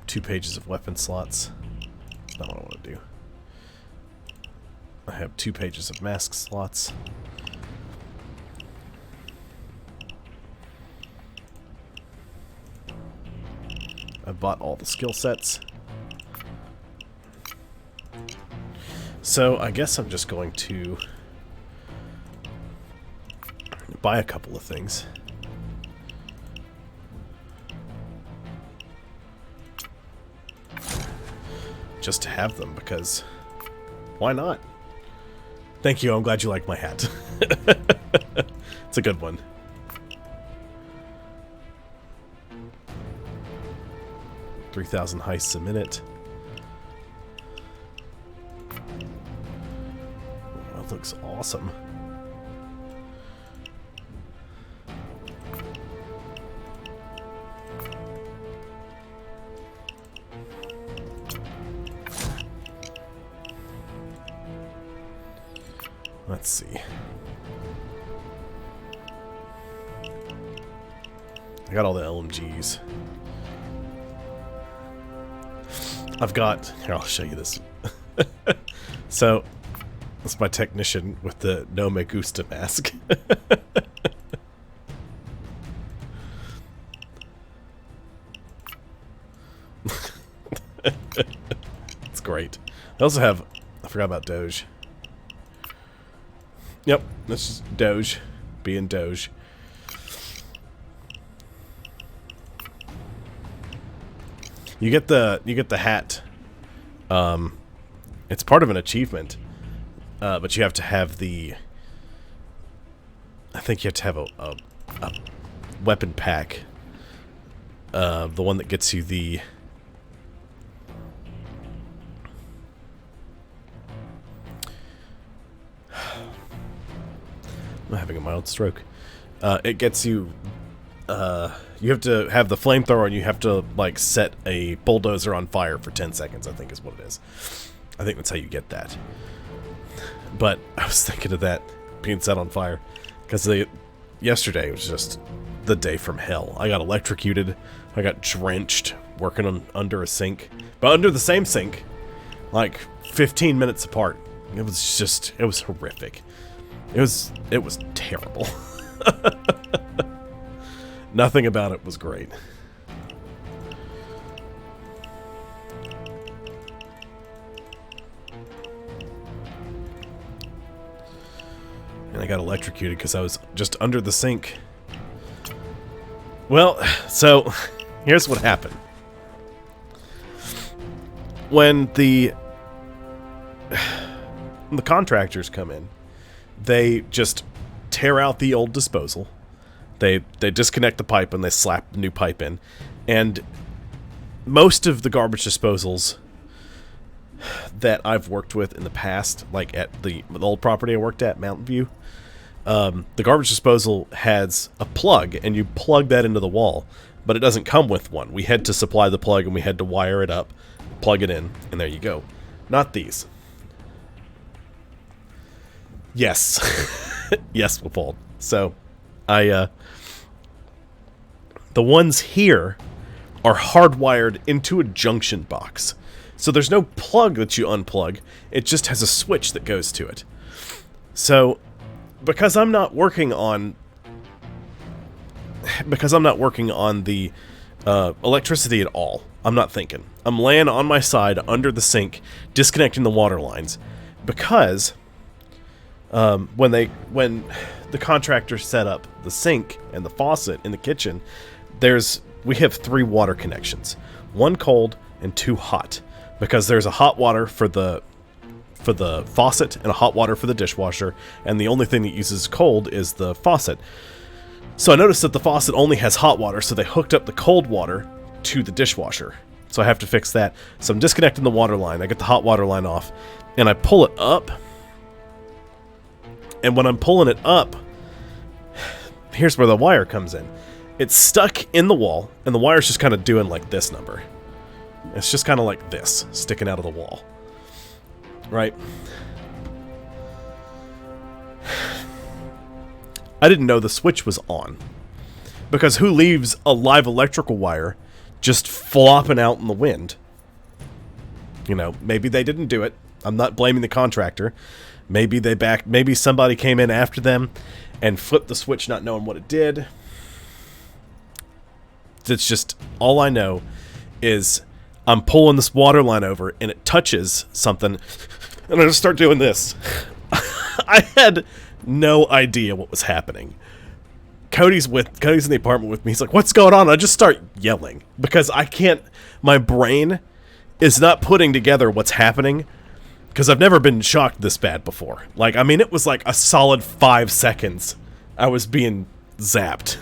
two pages of weapon slots. That's not what I want to do. I have 2 pages of mask slots. I bought all the skill sets. So I guess I'm just going to buy a couple of things. Just to have them, because why not? Thank you, I'm glad you like my hat. It's a good one. $3,000 heists a minute. awesome. Let's see. I got all the LMGs. I've got... Here, I'll show you this. So, that's my technician with the No Me Gusta mask. It's great. I also have... I forgot about Doge. Yep, that's just Doge. Being Doge. You get the hat. It's part of an achievement, but you have to have the. I think you have to have a weapon pack. The one that gets you the. I'm having a mild stroke. It gets you. You have to have the flamethrower, and you have to like set a bulldozer on fire for 10 seconds. I think is what it is. I think that's how you get that. But I was thinking of that being set on fire because yesterday was just the day from hell. I got electrocuted. I got drenched working on under a sink, but under the same sink, like 15 minutes apart. It was horrific. It was terrible. Nothing about it was great. And I got electrocuted because I was just under the sink. Well, so here's what happened. When the contractors come in, they just tear out the old disposal. They disconnect the pipe and they slap the new pipe in. And most of the garbage disposals that I've worked with in the past, like at the old property I worked at, Mountain View, the garbage disposal has a plug, and you plug that into the wall, but it doesn't come with one. We had to supply the plug, and we had to wire it up, plug it in, and there you go. Not these. Yes. Yes, Leopold. So, the ones here are hardwired into a junction box. So there's no plug that you unplug. It just has a switch that goes to it. So, because I'm not working on the electricity at all, I'm not thinking. I'm laying on my side under the sink, disconnecting the water lines, because when the contractor set up the sink and the faucet in the kitchen, we have 3 water connections, 1 cold and 2 hot, because there's a hot water for the faucet and a hot water for the dishwasher, and the only thing that uses cold is the faucet. So I noticed that the faucet only has hot water, so they hooked up the cold water to the dishwasher. So I have to fix that. So I'm disconnecting the water line. I get the hot water line off, and I pull it up. And when I'm pulling it up, here's where the wire comes in. It's stuck in the wall, and the wire's just kind of doing like this number. It's just kind of like this, sticking out of the wall. Right? I didn't know the switch was on. Because who leaves a live electrical wire just flopping out in the wind? You know, maybe they didn't do it. I'm not blaming the contractor. Maybe somebody came in after them and flipped the switch not knowing what it did. It's just, all I know is I'm pulling this water line over and it touches something and I just start doing this. I had no idea what was happening. Cody's in the apartment with me. He's like, "What's going on?" I just start yelling because my brain is not putting together what's happening. Because I've never been shocked this bad before. Like, I mean, it was like a solid 5 seconds I was being zapped.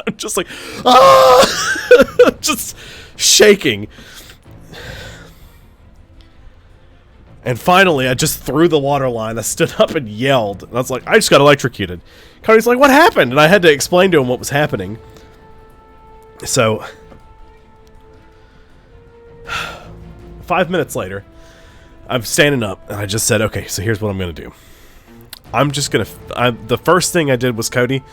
I'm just like, ah! Just shaking. And finally, I just threw the water line. I stood up and yelled. And I was like, I just got electrocuted. Cody's like, what happened? And I had to explain to him what was happening. So, 5 minutes later, I'm standing up, and I just said, okay, so here's what I'm going to do. I'm just going to... The first thing I did was Cody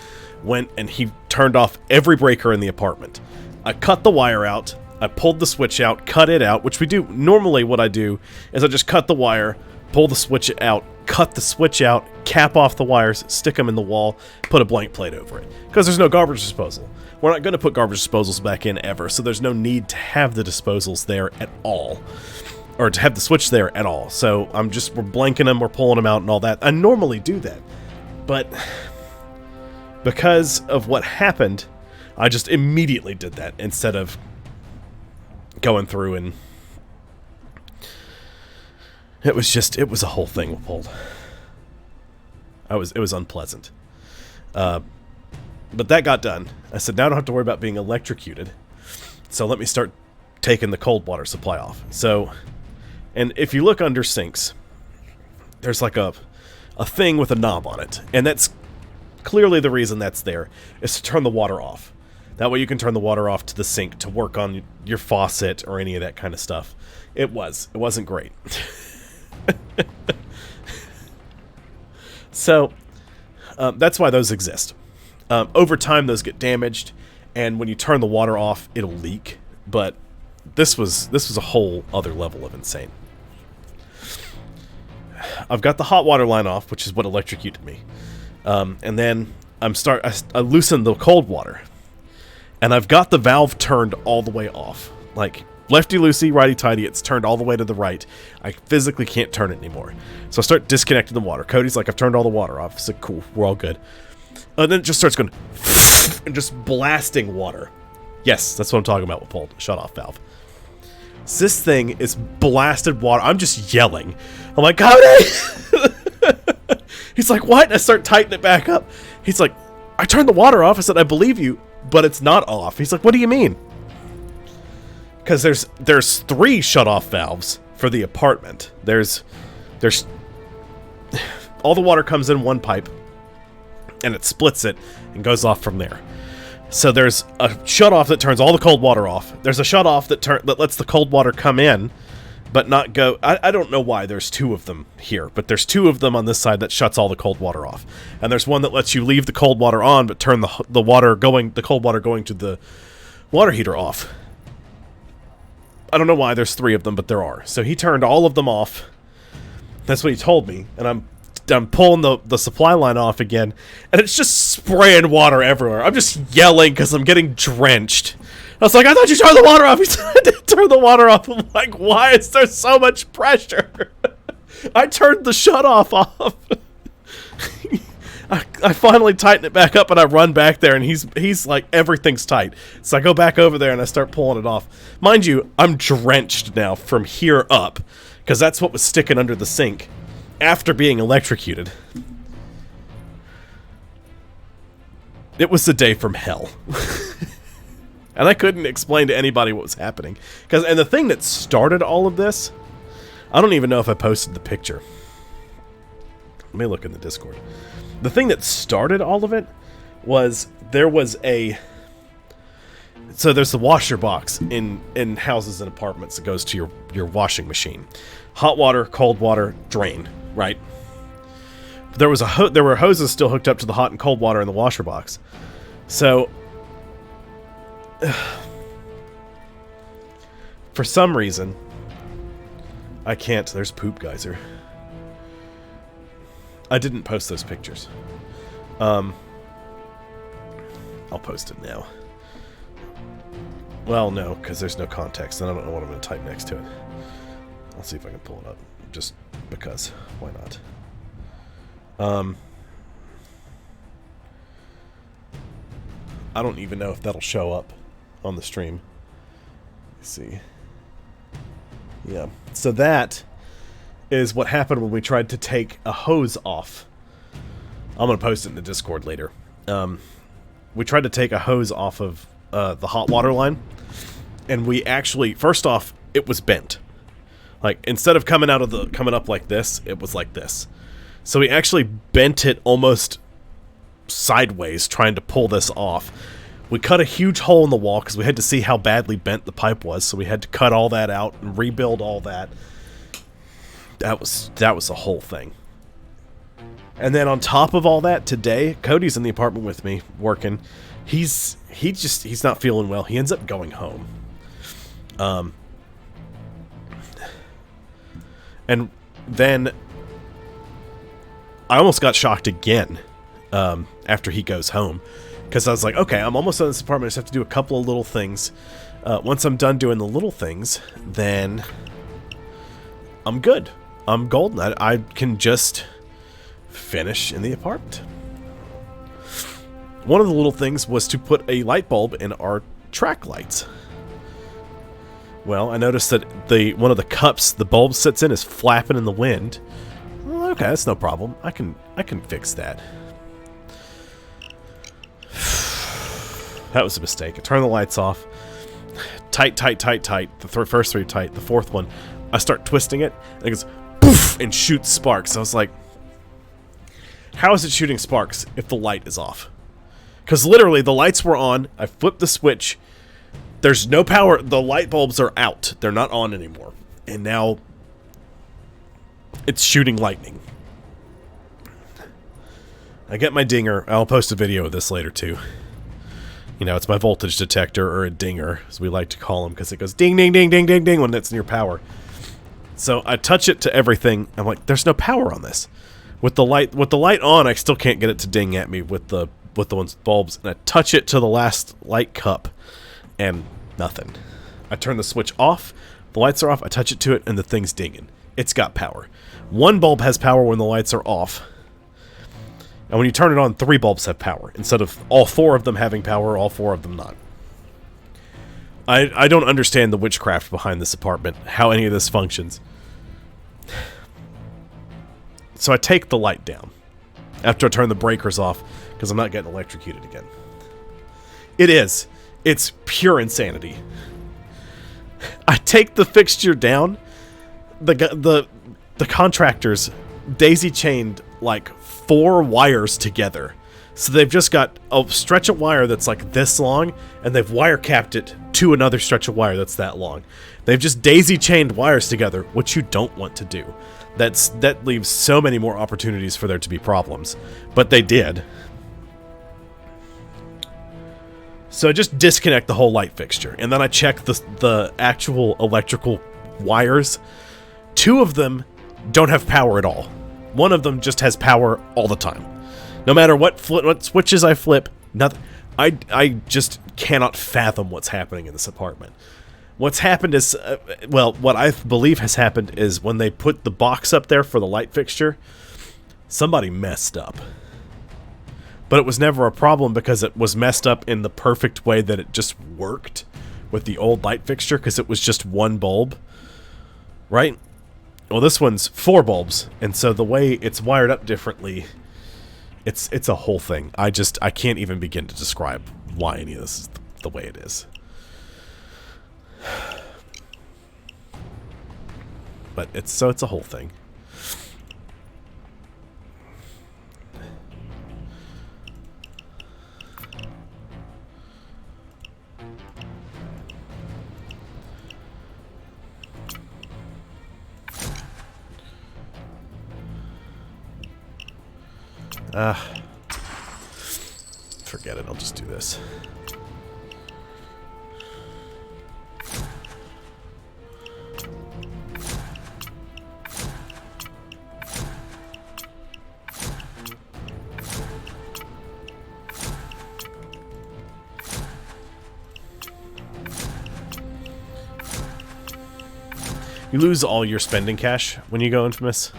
went and he turned off every breaker in the apartment. I cut the wire out. I pulled the switch out, cut it out, which we do. Normally what I do is I just cut the wire, pull the switch out, cut the switch out, cap off the wires, stick them in the wall, put a blank plate over it. Because there's no garbage disposal. We're not going to put garbage disposals back in ever, so there's no need to have the disposals there at all. Or to have the switch there at all. So we're blanking them, we're pulling them out and all that. I normally do that. But because of what happened, I just immediately did that instead of going through and... It was a whole thing with pulled. It was unpleasant. But that got done. I said, now I don't have to worry about being electrocuted. So let me start taking the cold water supply off. So, and if you look under sinks, there's like a thing with a knob on it. And that's clearly the reason that's there, is to turn the water off. That way you can turn the water off to the sink to work on your faucet or any of that kind of stuff. It wasn't great. So, that's why those exist. Over time, those get damaged, and when you turn the water off, it'll leak. But this was a whole other level of insane. I've got the hot water line off, which is what electrocuted me, and then I loosened the cold water, and I've got the valve turned all the way off, like lefty-loosey, righty-tighty. It's turned all the way to the right. I physically can't turn it anymore, so I start disconnecting the water. Cody's like, I've turned all the water off. I said, cool, we're all good. And then it just starts going and just blasting water. Yes, that's what I'm talking about with pulled shut-off valve. So this thing is blasted water. I'm just yelling. I'm like, Cody! He's like, what? And I start tightening it back up. He's like, I turned the water off. I said, I believe you, but it's not off. He's like, what do you mean? Because there's 3 shut-off valves for the apartment. There's all the water comes in one pipe, and it splits it and goes off from there. So there's a shutoff that turns all the cold water off. There's a shutoff that lets the cold water come in, but not go. I don't know why there's 2 of them here, but there's 2 of them on this side that shuts all the cold water off. And there's one that lets you leave the cold water on, but turn the cold water going to the water heater off. I don't know why there's 3 of them, but there are. So he turned all of them off. That's what he told me, and I'm pulling the supply line off again, and it's just spraying water everywhere. I'm just yelling because I'm getting drenched. I was like, I thought you turned the water off. He said, I didn't turn the water off. I'm like, why is there so much pressure? I turned the shutoff off. I finally tighten it back up, and I run back there, and he's like, everything's tight. So I go back over there, and I start pulling it off. Mind you, I'm drenched now from here up, because that's what was sticking under the sink after being electrocuted. It was a day from hell. And I couldn't explain to anybody what was happening. And the thing that started all of this, I don't even know if I posted the picture. Let me look in the Discord. The thing that started all of it was there's the washer box in houses and apartments that goes to your washing machine. Hot water, cold water, drain, right? There were hoses still hooked up to the hot and cold water in the washer box. So for some reason I can't. There's poop geyser. I didn't post those pictures. I'll post it now. Well, no, because there's no context, and I don't know what I'm going to type next to it. I'll see if I can pull it up, just because. Why not? I don't even know if that'll show up on the stream. Let's see. Yeah, so that is what happened when we tried to take a hose off. I'm going to post it in the Discord later. We tried to take a hose off of the hot water line, and we actually, first off, it was bent. Like, instead of coming up like this, it was like this. So we actually bent it almost sideways trying to pull this off. We cut a huge hole in the wall because we had to see how badly bent the pipe was, so we had to cut all that out and rebuild all that. That was the whole thing. And then on top of all that, today, Cody's in the apartment with me working. He's not feeling well. He ends up going home. And then I almost got shocked again after he goes home, because I was like, okay, I'm almost done this apartment. I just have to do a couple of little things. Once I'm done doing the little things, then I'm good. I'm golden. I can just finish in the apartment. One of the little things was to put a light bulb in our track lights. Well, I noticed that one of the cups the bulb sits in is flapping in the wind. Well, okay, that's no problem. I can fix that. That was a mistake. I turned the lights off. Tight. The first three tight. The fourth one, I start twisting it, and it goes poof and shoots sparks. I was like, how is it shooting sparks if the light is off? Because literally the lights were on. I flipped the switch. There's no power. The light bulbs are out. They're not on anymore. And now it's shooting lightning. I get my dinger. I'll post a video of this later too. You know, it's my voltage detector, or a dinger, as we like to call them, because it goes ding, ding, ding, ding, ding, ding when it's near power. So I touch it to everything. I'm like, there's no power on this. With the light on, I still can't get it to ding at me with the ones with bulbs. And I touch it to the last light cup, and nothing. I turn the switch off. The lights are off. I touch it to it, and the thing's dinging. It's got power. One bulb has power when the lights are off. And when you turn it on, 3 bulbs have power. Instead of all 4 of them having power, all 4 of them not. I don't understand the witchcraft behind this apartment, how any of this functions. So I take the light down after I turn the breakers off, because I'm not getting electrocuted again. It's pure insanity. I take the fixture down. The contractors daisy-chained like 4 wires together. So they've just got a stretch of wire that's like this long, and they've wire capped it to another stretch of wire that's that long. They've just daisy-chained wires together, which you don't want to do. That leaves so many more opportunities for there to be problems. But they did. So I just disconnect the whole light fixture, and then I check the actual electrical wires. 2 of them don't have power at all. One of them just has power all the time. No matter what switches I flip, nothing. I just cannot fathom what's happening in this apartment. What's happened is, what I believe has happened is when they put the box up there for the light fixture, somebody messed up. But it was never a problem because it was messed up in the perfect way that it just worked with the old light fixture, because it was just 1 bulb, right? Well, this one's 4 bulbs, and so the way it's wired up differently, it's a whole thing. I can't even begin to describe why any of this is the way it is. But it's a whole thing. Forget it, I'll just do this. You lose all your spending cash when you go Infamous.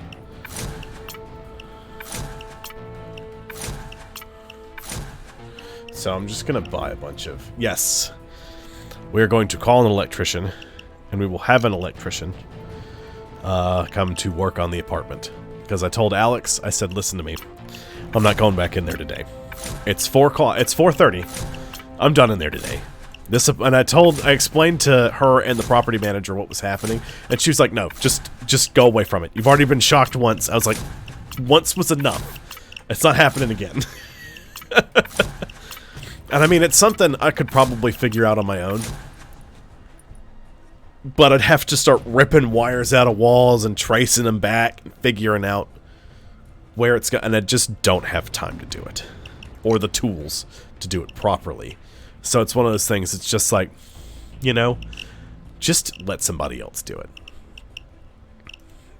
So I'm just going to buy a bunch of... Yes. We're going to call an electrician, and we will have an electrician come to work on the apartment. Because I told Alex, I said, listen to me. I'm not going back in there today. It's 4 o'clock. It's 4:30. I'm done in there today. And I explained to her and the property manager what was happening, and she was like, "No, just go away from it. You've already been shocked once." I was like, "Once was enough. It's not happening again." And I mean, it's something I could probably figure out on my own, but I'd have to start ripping wires out of walls and tracing them back and figuring out where it's going, and I just don't have time to do it, or the tools to do it properly. So it's one of those things, it's just like, you know, just let somebody else do it.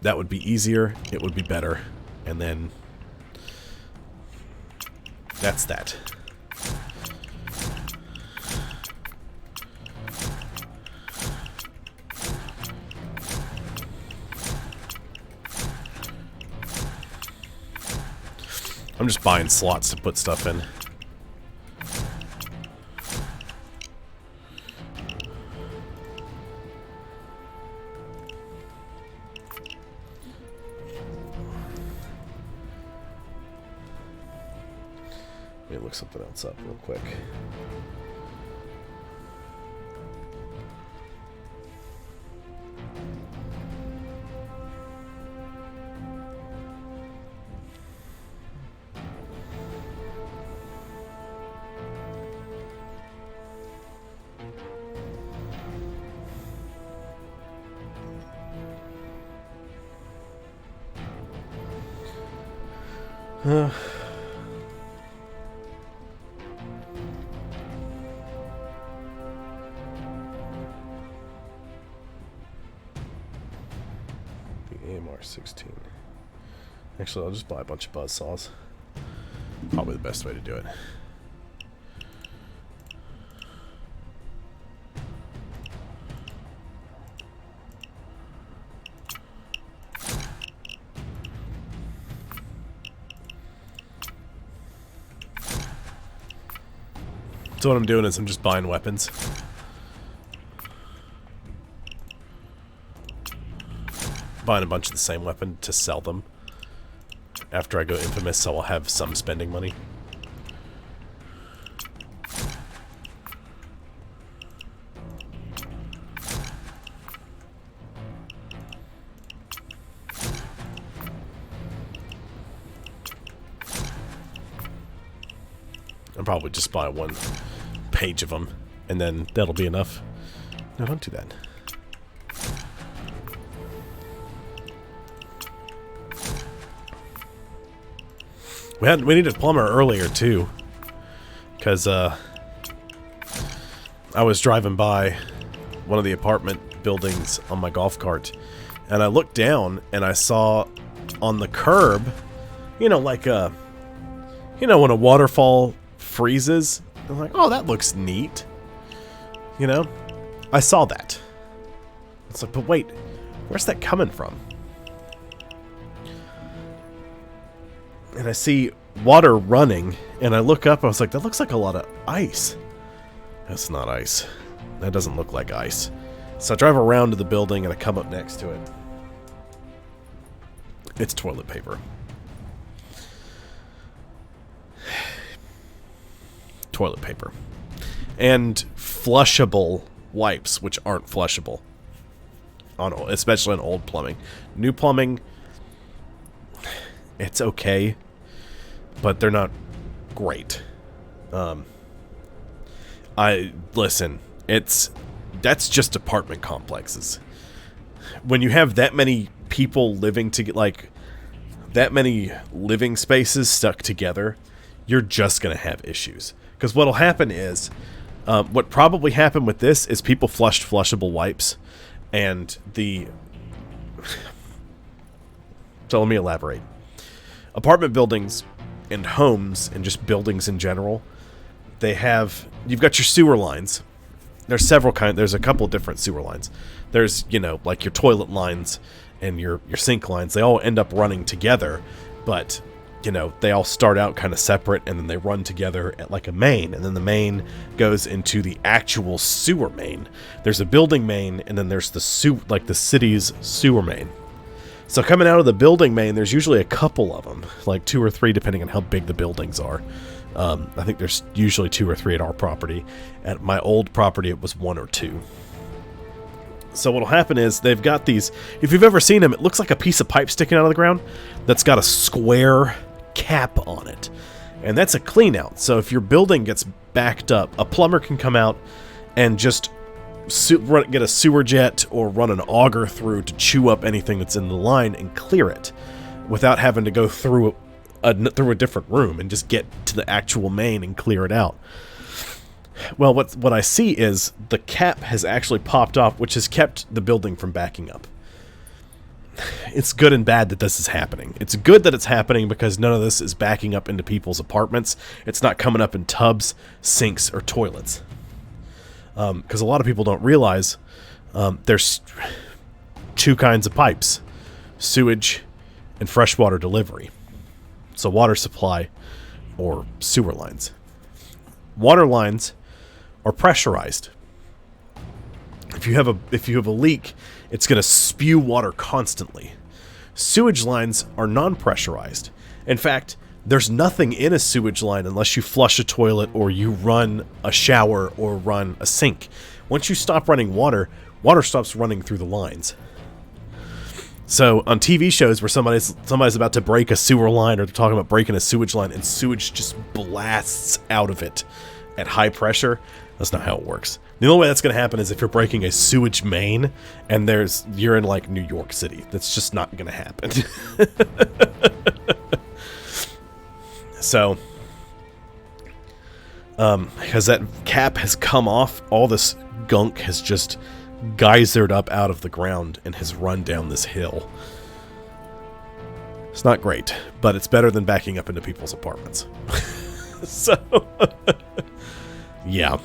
That would be easier, it would be better, and then that's that. I'm just buying slots to put stuff in. Let me look something else up real quick. The AMR 16. Actually, I'll just buy a bunch of buzzsaws. Probably the best way to do it. So what I'm doing is I'm just buying weapons. Buying a bunch of the same weapon to sell them. After I go Infamous, so I'll have some spending money. I'll probably just buy one page of them, and then that'll be enough. No, don't do that. We needed a plumber earlier too, because I was driving by one of the apartment buildings on my golf cart, and I looked down and I saw on the curb, you know, like you know, when a waterfall freezes. I'm like, oh, that looks neat. You know, I saw that. It's like, but wait, where's that coming from? And I see water running, and I look up, I was like, that looks like a lot of ice. That's not ice. That doesn't look like ice. So I drive around to the building, and I come up next to it. It's toilet paper. Toilet paper. And flushable wipes, which aren't flushable. Especially on old plumbing. New plumbing, it's okay, but they're not great. Listen, that's just apartment complexes. When you have that many people living like that many living spaces stuck together, you're just gonna have issues. Because what'll happen is, what probably happened with this is people flushed flushable wipes, and so let me elaborate. Apartment buildings and homes and just buildings in general, you've got your sewer lines. There's there's a couple different sewer lines. There's, you know, like your toilet lines and your sink lines. They all end up running together, but, you know, they all start out kind of separate, and then they run together at like a main, and then the main goes into the actual sewer main. There's a building main, and then there's the city's sewer main. So coming out of the building main, there's usually a couple of them, like 2 or 3, depending on how big the buildings are. I think there's usually 2 or 3 at our property. At my old property, it was 1 or 2. So what'll happen is they've got these, if you've ever seen them, it looks like a piece of pipe sticking out of the ground that's got a square cap on it. And that's a clean out. So if your building gets backed up, a plumber can come out and just get a sewer jet or run an auger through to chew up anything that's in the line and clear it without having to go through a different room and just get to the actual main and clear it out. Well, what I see is the cap has actually popped off, which has kept the building from backing up. It's good and bad that this is happening. It's good that it's happening because none of this is backing up into people's apartments. It's not coming up in tubs, sinks, or toilets. Because a lot of people don't realize there's 2 kinds of pipes: sewage and freshwater delivery. So water supply or sewer lines. Water lines are pressurized. If you have a leak, it's going to spew water constantly. Sewage lines are non-pressurized. In fact, there's nothing in a sewage line unless you flush a toilet or you run a shower or run a sink. Once you stop running water, water stops running through the lines. So on TV shows where somebody's about to break a sewer line or they're talking about breaking a sewage line and sewage just blasts out of it at high pressure, that's not how it works. The only way that's going to happen is if you're breaking a sewage main and you're in like New York City. That's just not going to happen. So, because that cap has come off, all this gunk has just geysered up out of the ground and has run down this hill. It's not great, but it's better than backing up into people's apartments. So, yeah.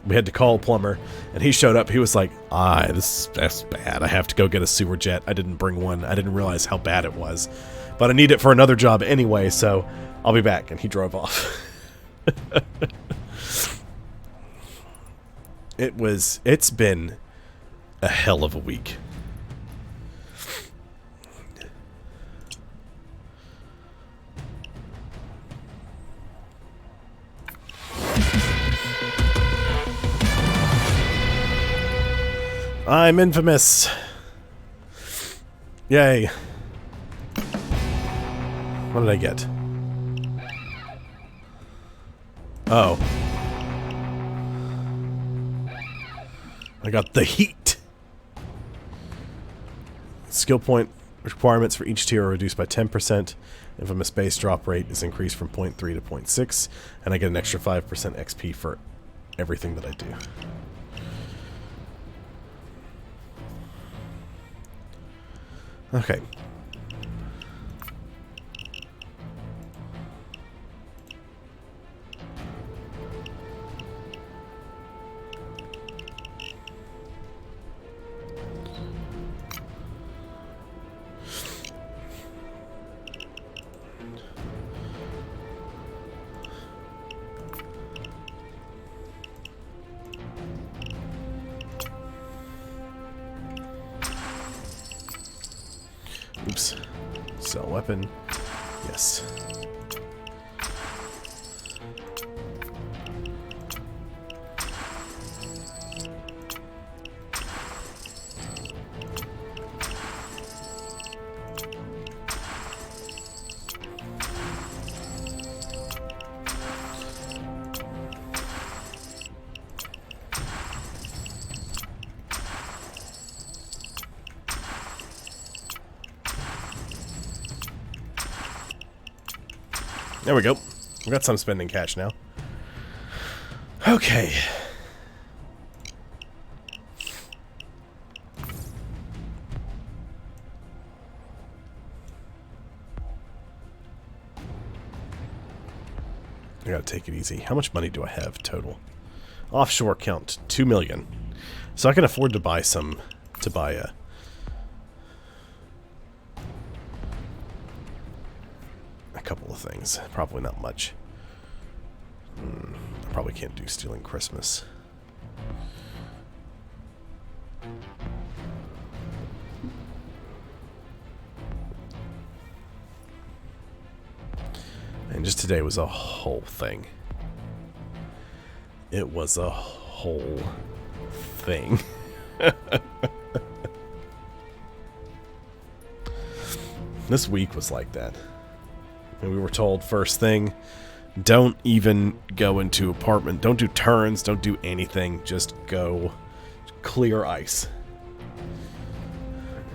We had to call a plumber, and he showed up. He was like, that's bad. I have to go get a sewer jet. I didn't bring one. I didn't realize how bad it was. But I need it for another job anyway, so I'll be back. And he drove off. It's been a hell of a week. I'm infamous. Yay. What did I get? Oh. I got the heat. Skill point requirements for each tier are reduced by 10%. Infamous base drop rate is increased from 0.3 to 0.6. And I get an extra 5% XP for everything that I do. Okay. Oops. Sell weapon. Yes. There we go. We got some spending cash now. Okay. I gotta take it easy. How much money do I have total? Offshore account, 2 million. So I can afford to buy a couple of things. Probably not much. I probably can't do stealing Christmas. I just today was a whole thing. It was a whole thing. This week was like that. And we were told first thing, don't even go into apartment. Don't do turns. Don't do anything. Just go clear ice.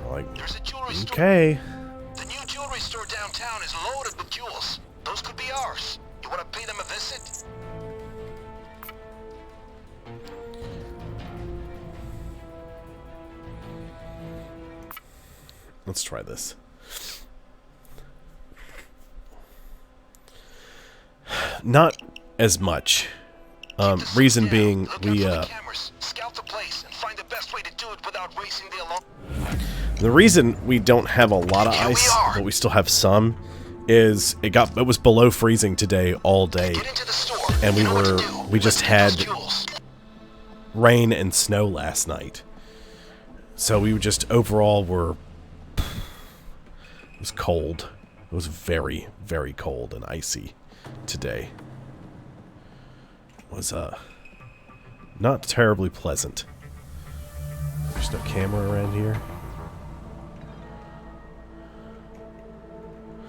We're like, There's a jewelry okay. store. The new jewelry store downtown is loaded with jewels. Those could be ours. You want to pay them a visit? Let's try this. Not as much. Reason being, we scout the place and find the best way to do it without racing the alarm. the reason we don't have a lot of ice, but we still have some, is it was below freezing today all day, Get into the store. and You know what to do. we just Let's had get those jewels. rain and snow last night. So we just overall were. It was cold. It was very, very cold and icy today. It was not terribly pleasant. There's no camera around here.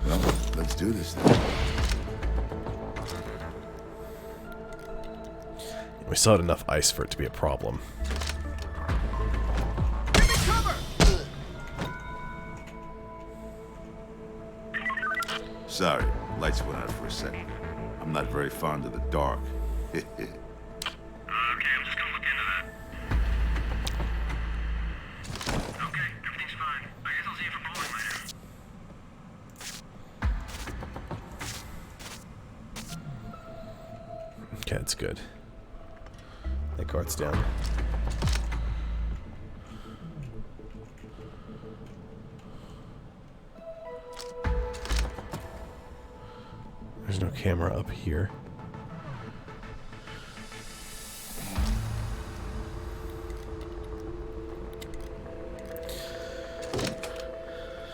Well, let's do this then. We still had enough ice for it to be a problem. Sorry, lights went out for a second. I'm not very fond of the dark. Okay, I'm just gonna look into that. Okay, everything's fine. I guess I'll see you for bowling later. Okay, that's good. That guard's down. There's no camera up here.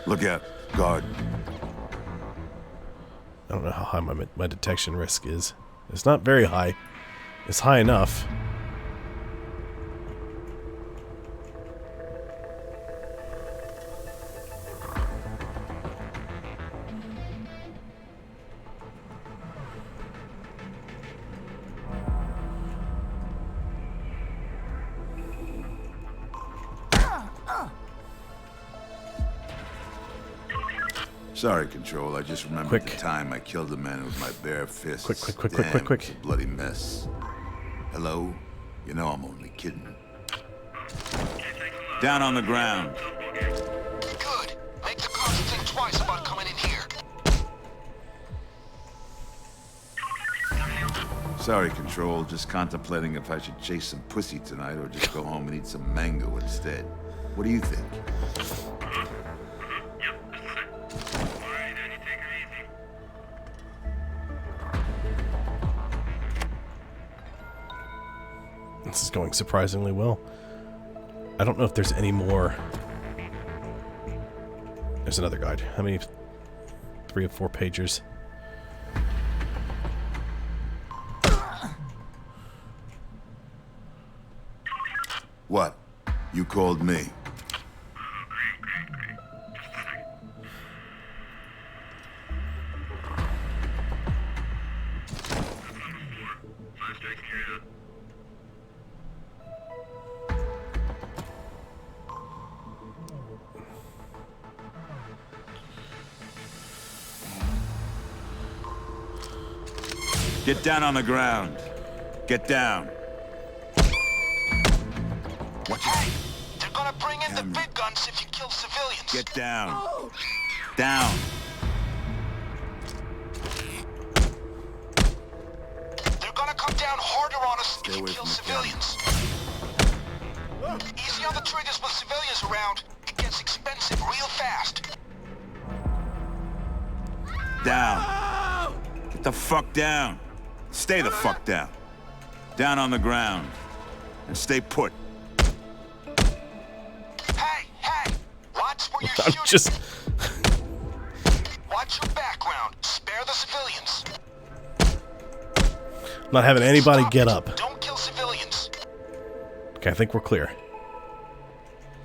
Look out, guard. I don't know how high my detection risk is. It's not very high. It's high enough. Sorry, Control. I just remembered Quick. the time I killed a man with my bare fists. Quick. Damn, it was a bloody mess. Hello? You know I'm only kidding. Down on the ground. Good. Make the cops think twice about coming in here. Sorry, Control. Just contemplating if I should chase some pussy tonight or just go home and eat some mango instead. What do you think? This is going surprisingly well. I don't know if there's any more. There's another guide. How many? 3 or 4 pagers. What? You called me. Get down on the ground. Get down. Watch out. Hey, they're gonna bring in the Camera. big guns if you kill civilians. Get down. Down. They're gonna come down harder on us if you away kill from the civilians. Easy on the triggers with civilians around. It gets expensive real fast. Down. Get the fuck down. Stay the fuck down. Down on the ground. And stay put. Hey! Watch where you're I'm shooting. just. Watch your background. Spare the civilians. I'm not having anybody Stop get it. up. Don't kill civilians. Okay, I think we're clear.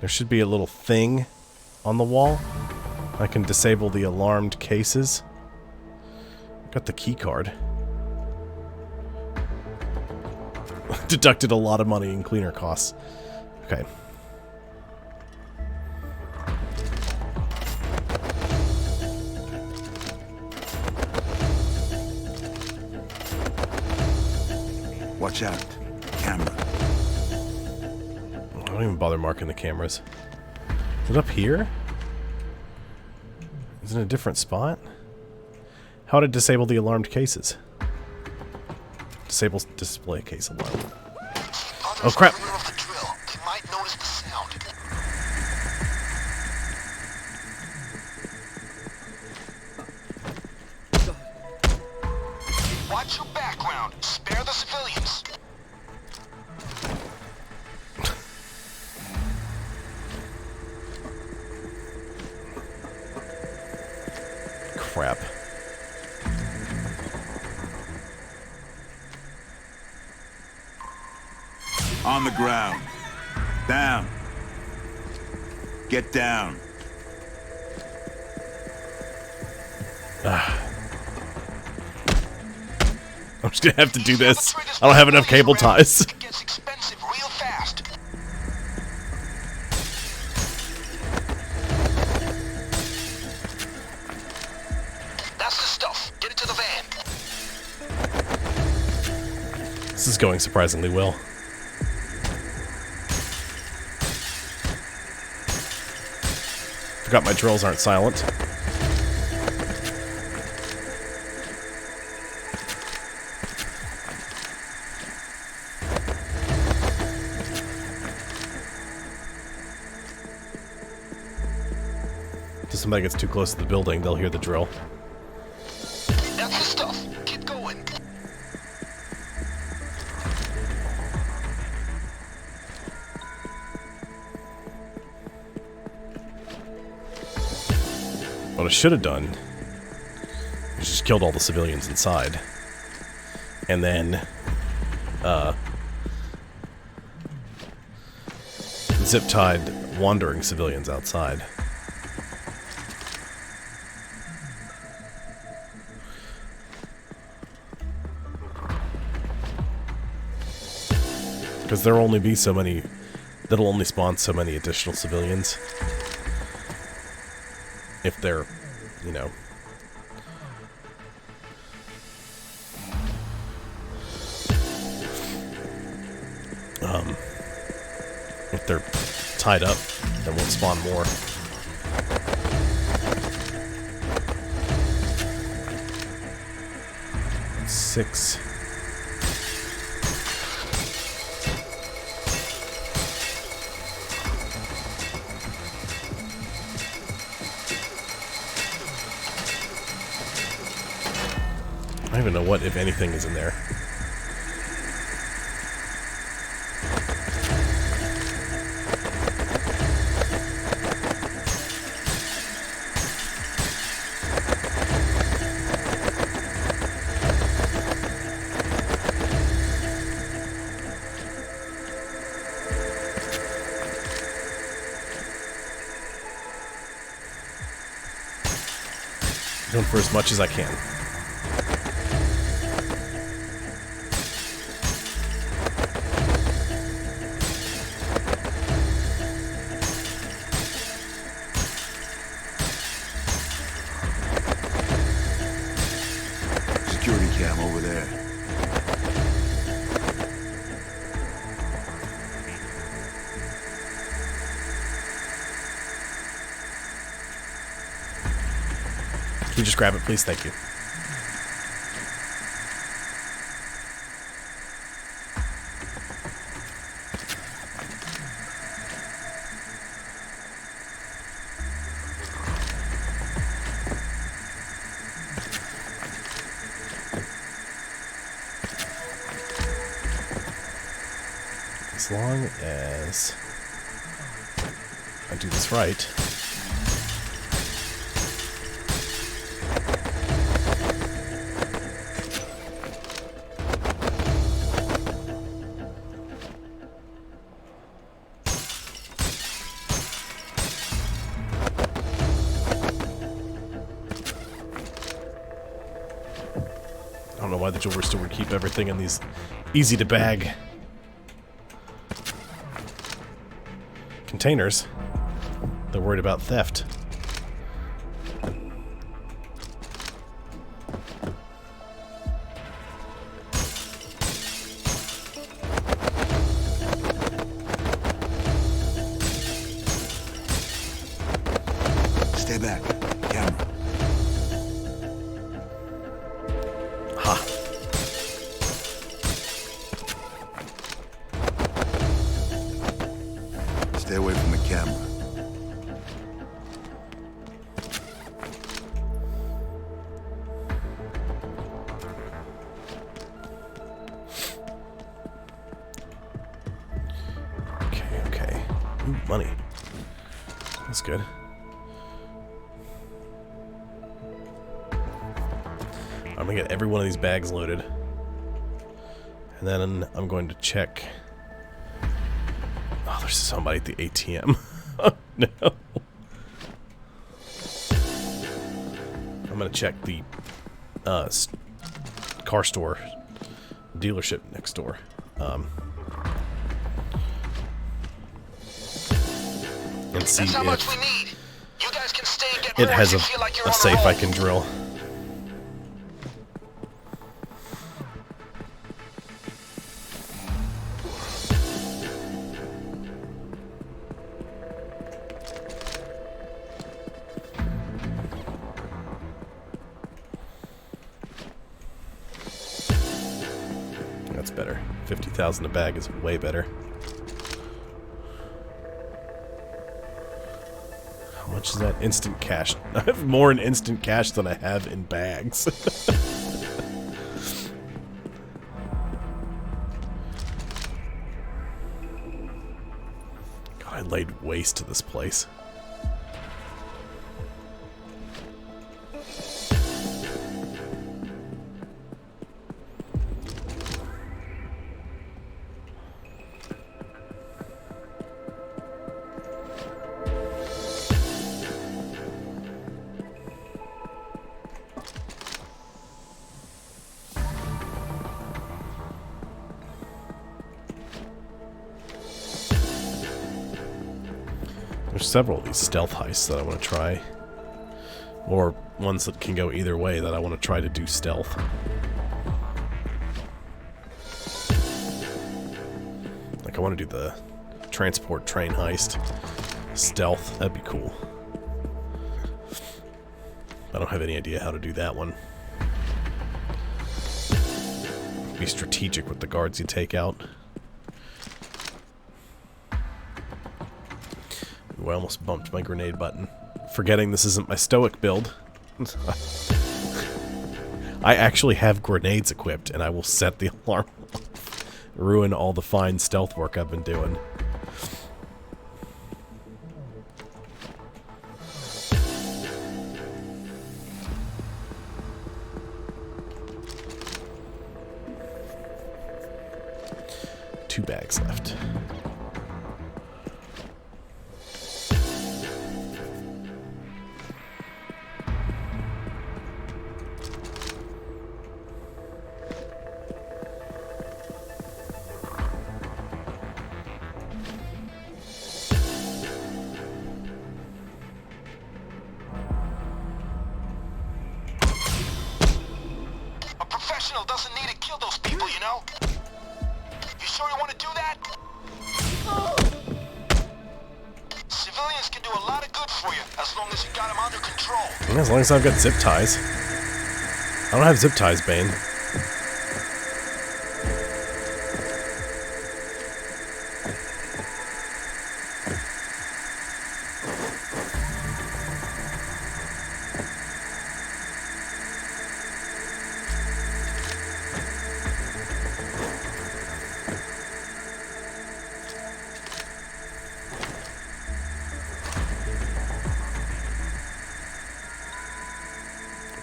There should be a little thing on the wall. I can disable the alarmed cases. Got the key card. Deducted a lot of money in cleaner costs. Okay. Watch out. Camera. I don't even bother marking the cameras. Is it up here? Is it in a different spot? How to disable the alarmed cases? Disable display case alarm. Oh crap! Of the drill. They might notice the sound. Watch your background. Spare the civilians. Crap. On the ground. Down. Get down. I'm just gonna have to do this. I don't have enough cable ties. It gets expensive real fast. That's the stuff. Get it to the van. This is going surprisingly well. Forgot my drills aren't silent. If somebody gets too close to the building, they'll hear the drill. That's the stuff. Keep going. What I should have done is just killed all the civilians inside. And then, zip-tied wandering civilians outside. Because there'll only be so many, that'll only spawn so many additional civilians. If they're, you know, if they're tied up, they won't spawn more. Six. I don't even know what, if anything, is in there. Going for as much as I can. Security cam over there. Can you just grab it, please? Thank you. As long as I do this right. schedule we're still going to keep everything in these easy to bag containers. They're worried about theft. Stay back. Camera. Ha. Stay away from the camera. Okay. Ooh, money. That's good. I'm gonna get every one of these bags loaded. And then I'm going to check. Oh, there's somebody at the ATM. Oh, no. I'm gonna check the car store dealership next door. And see That's how much we if need. You guys can stay and get it more has if you feel like you're a on safe roll. I can drill. That's better. 50,000 a bag is way better. How much is that instant cash? I have more in instant cash than I have in bags. God, I laid waste to this place. There's several of these stealth heists that I want to try. Or ones that can go either way that I want to try to do stealth. Like I want to do the transport train heist. Stealth, that'd be cool. I don't have any idea how to do that one. Be strategic with the guards you take out. Ooh, I almost bumped my grenade button. Forgetting this isn't my stoic build. I actually have grenades equipped, and I will set the alarm off. Ruin all the fine stealth work I've been doing. Two bags left. A professional doesn't need to kill those people, you know? You sure you want to do that? Civilians can do a lot of good for you, as long as you got them under control. Yeah, as long as I've got zip ties. I don't have zip ties, Bane.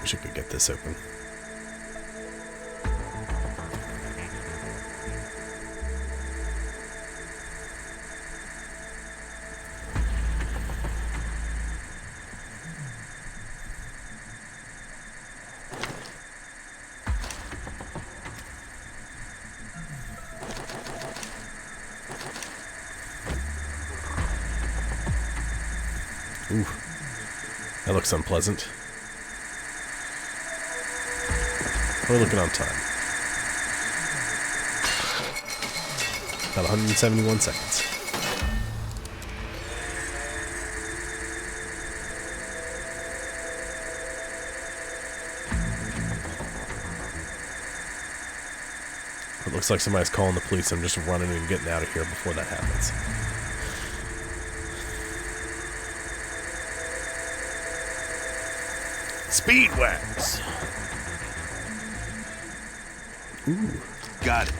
Wish I could get this open. Ooh, that looks unpleasant. We're looking on time. About 171 seconds. It looks like somebody's calling the police. I'm just running and getting out of here before that happens. Speed wax. Ooh. Got it.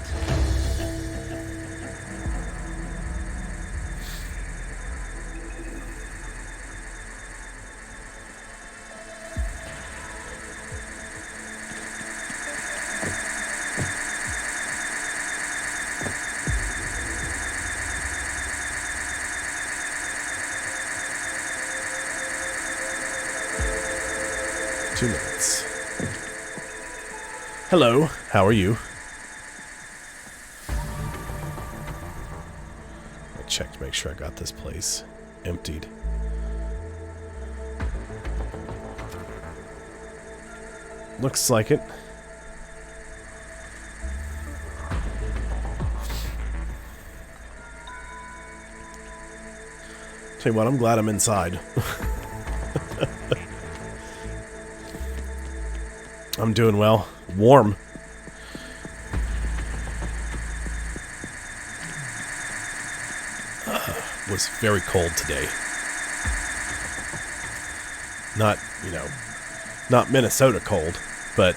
Minutes. Hello, how are you? I checked to make sure I got this place emptied. Looks like it. Tell you what, I'm glad I'm inside. I'm doing well. Warm. Was very cold today. Not, you know, not Minnesota cold, but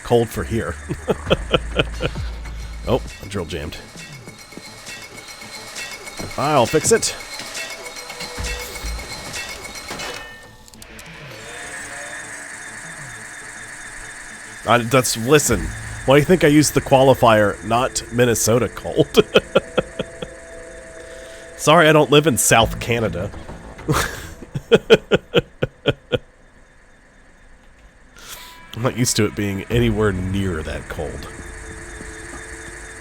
cold for here. Oh, I drill jammed. I'll fix it. Listen, why do you think I used the qualifier, not Minnesota cold? Sorry, I don't live in South Canada. I'm not used to it being anywhere near that cold.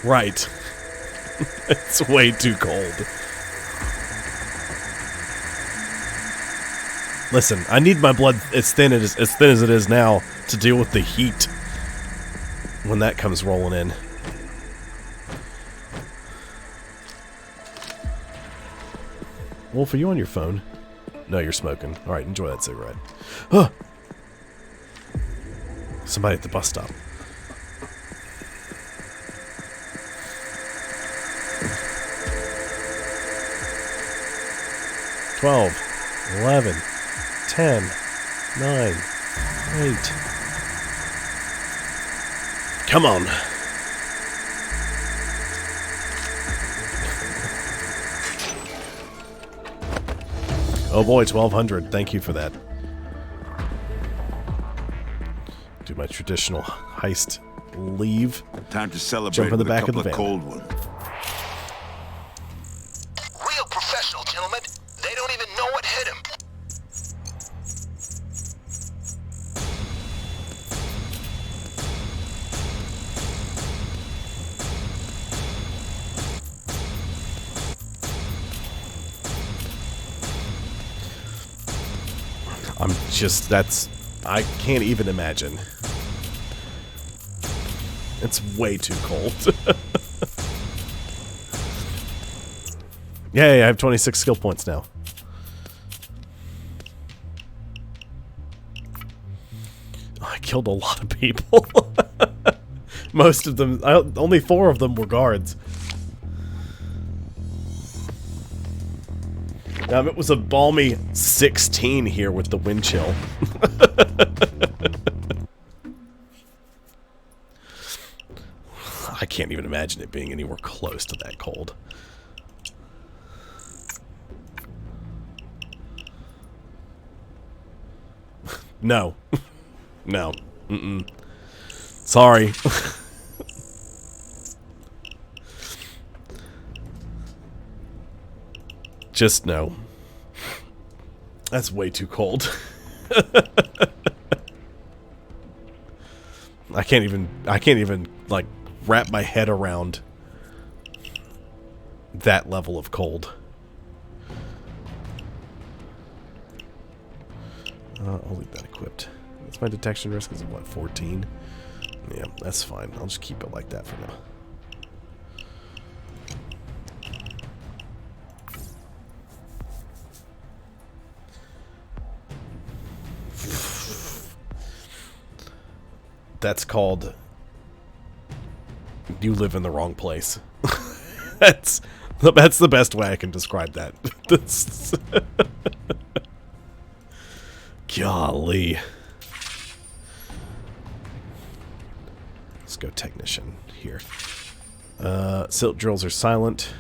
Right. It's way too cold. Listen, I need my blood as thin as it is now to deal with the heat when that comes rolling in. Wolf, are you on your phone? No, you're smoking. Alright, enjoy that cigarette. Huh! Somebody at the bus stop. $12, $11, $10, $9, $8. Come on. Oh boy, 1200. Thank you for that. Do my traditional heist leave. Time to celebrate Jump in the with back a couple of the van. cold ones. Real professional, gentlemen. They don't even know what hit him. I can't even imagine. It's way too cold. Yay, I have 26 skill points now. I killed a lot of people. Most of them, only 4 of them were guards. It was a balmy 16 here with the wind chill. I can't even imagine it being anywhere close to that cold. No. No. Mm-mm. Sorry. Just no. That's way too cold. I can't even like wrap my head around that level of cold. I'll leave that equipped. That's my detection risk is what, 14? Yeah, that's fine. I'll just keep it like that for now. That's called you live in the wrong place. That's the best way I can describe that. Golly. Let's go technician here. Silt drills are silent.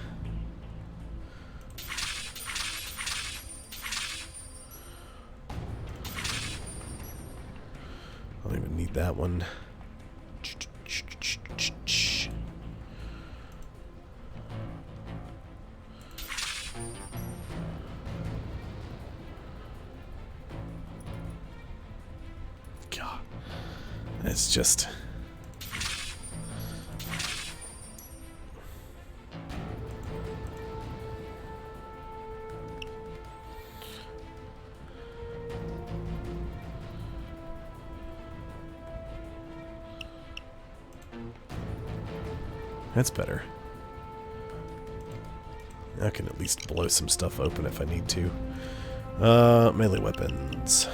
I don't even need that one. God, it's just... That's better. I can at least blow some stuff open if I need to. Melee weapons.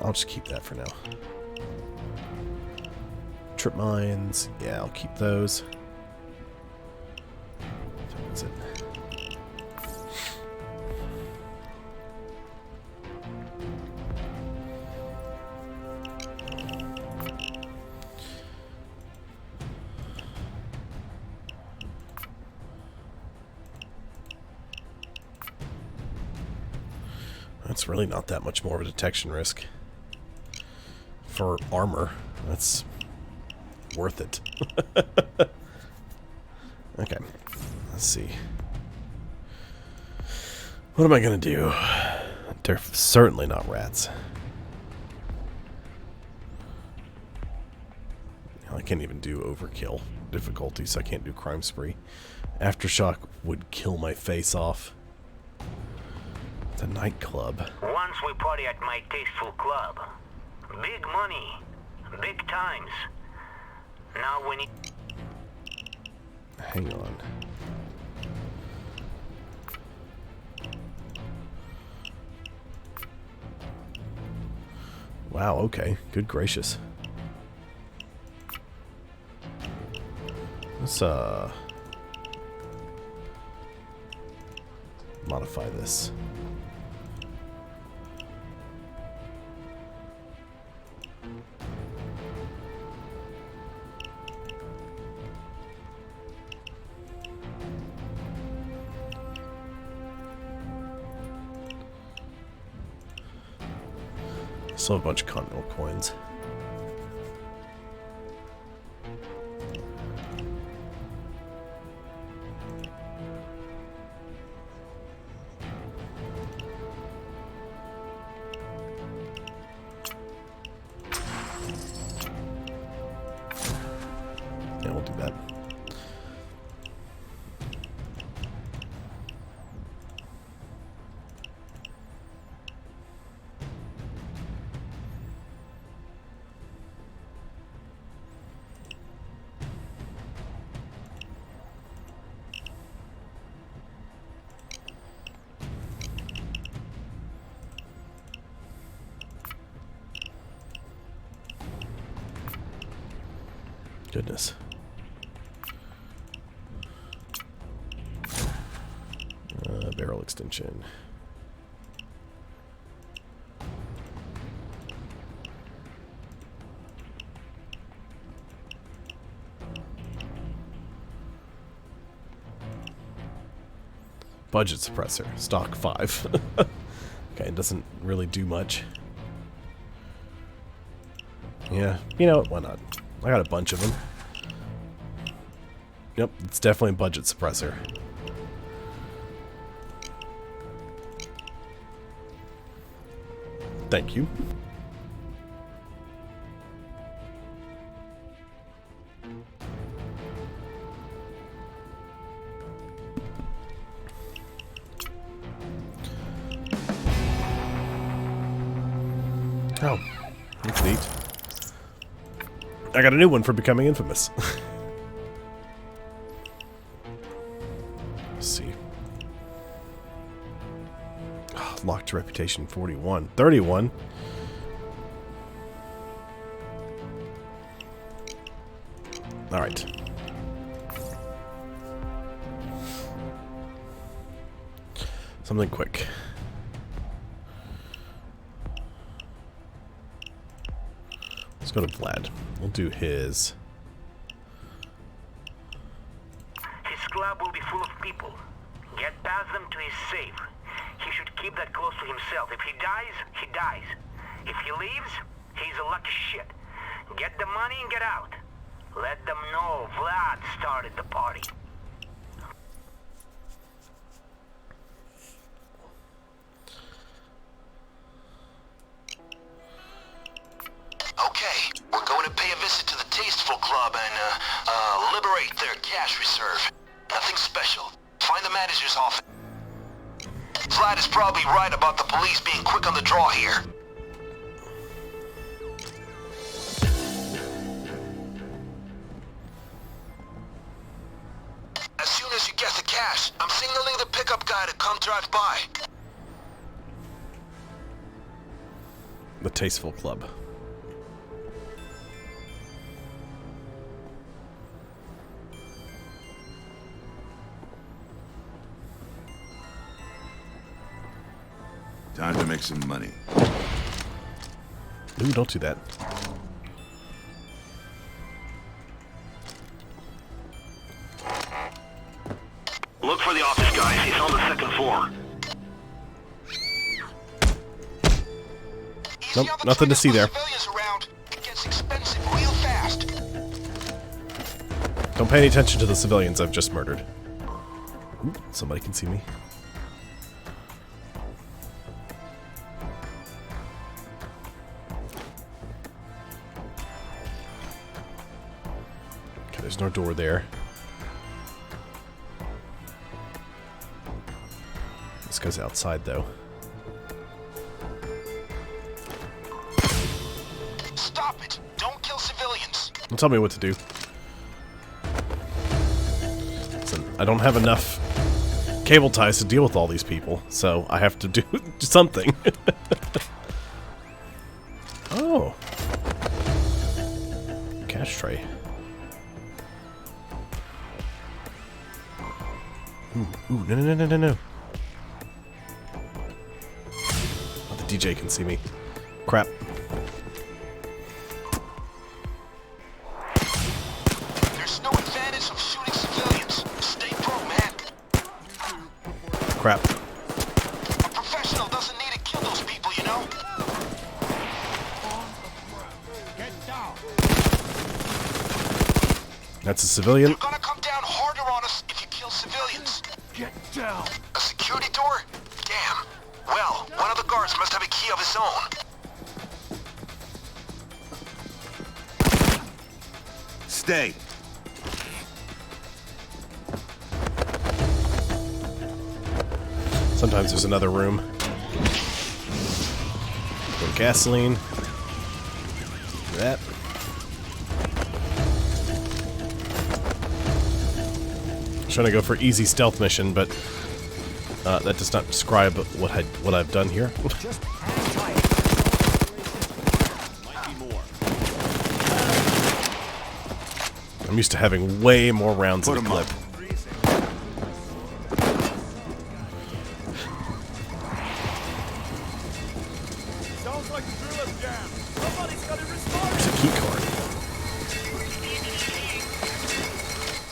I'll just keep that for now. Trip mines. Yeah, I'll keep those. What is it? That's really not that much more of a detection risk. For armor, that's worth it. Okay, let's see. What am I gonna do? They're certainly not rats. I can't even do overkill difficulty, so I can't do crime spree. Aftershock would kill my face off. It's a nightclub. Once we party at my tasteful club. Big money. Big times. Now we need... Hang on. Wow, okay. Good gracious. Let's, modify this. Still have a bunch of Continental coins. Yeah, we'll do that. Goodness. Barrel extension. Budget suppressor. Stock 5. Okay, it doesn't really do much. Yeah, you know what? Why not? I got a bunch of them. Yep, it's definitely a budget suppressor. Thank you. Oh, that's neat. I got a new one for becoming infamous. Let's see. Oh, locked reputation 41. 31. Alright. Something quick. Let's go to Vlad. We'll do his. His club will be full of people. Get past them to his safe. He should keep that close to himself. If he dies, he dies. If he leaves, he's a lucky shit. Get the money and get out. Let them know Vlad started the party. Okay, we're going to pay a visit to the Tasteful Club and, liberate their cash reserve. Nothing special. Find the manager's office. Vlad is probably right about the police being quick on the draw here. As soon as you get the cash, I'm signaling the pickup guy to come drive by. The Tasteful Club. Time to make some money. Ooh, don't do that. Look for the office guys. He's on the second floor. Nope, nothing to see there. It gets expensive real fast. Don't pay any attention to the civilians I've just murdered. Ooh, somebody can see me. Okay, there's no door there. This goes outside, though. Stop it! Don't kill civilians. Don't tell me what to do. Listen, I don't have enough cable ties to deal with all these people, so I have to do something. Oh. Cash tray. Ooh, no. Oh, the DJ can see me. Crap. There's no advantage of shooting civilians. Stay pro, man. Crap. A professional doesn't need to kill those people, you know? Get down. That's a civilian. You're gonna come down harder on us if you kill civilians. Get down. A security door? Damn. Well, one of the guards must have a key of his own. Stay. Sometimes there's another room. Put gasoline. Do that. Trying to go for easy stealth mission, but that does not describe what I've done here. Just hang tight. Might be more. I'm used to having way more rounds in a Put 'em clip. up. Sounds like the drill is jammed. Somebody's got to restore There's a key card.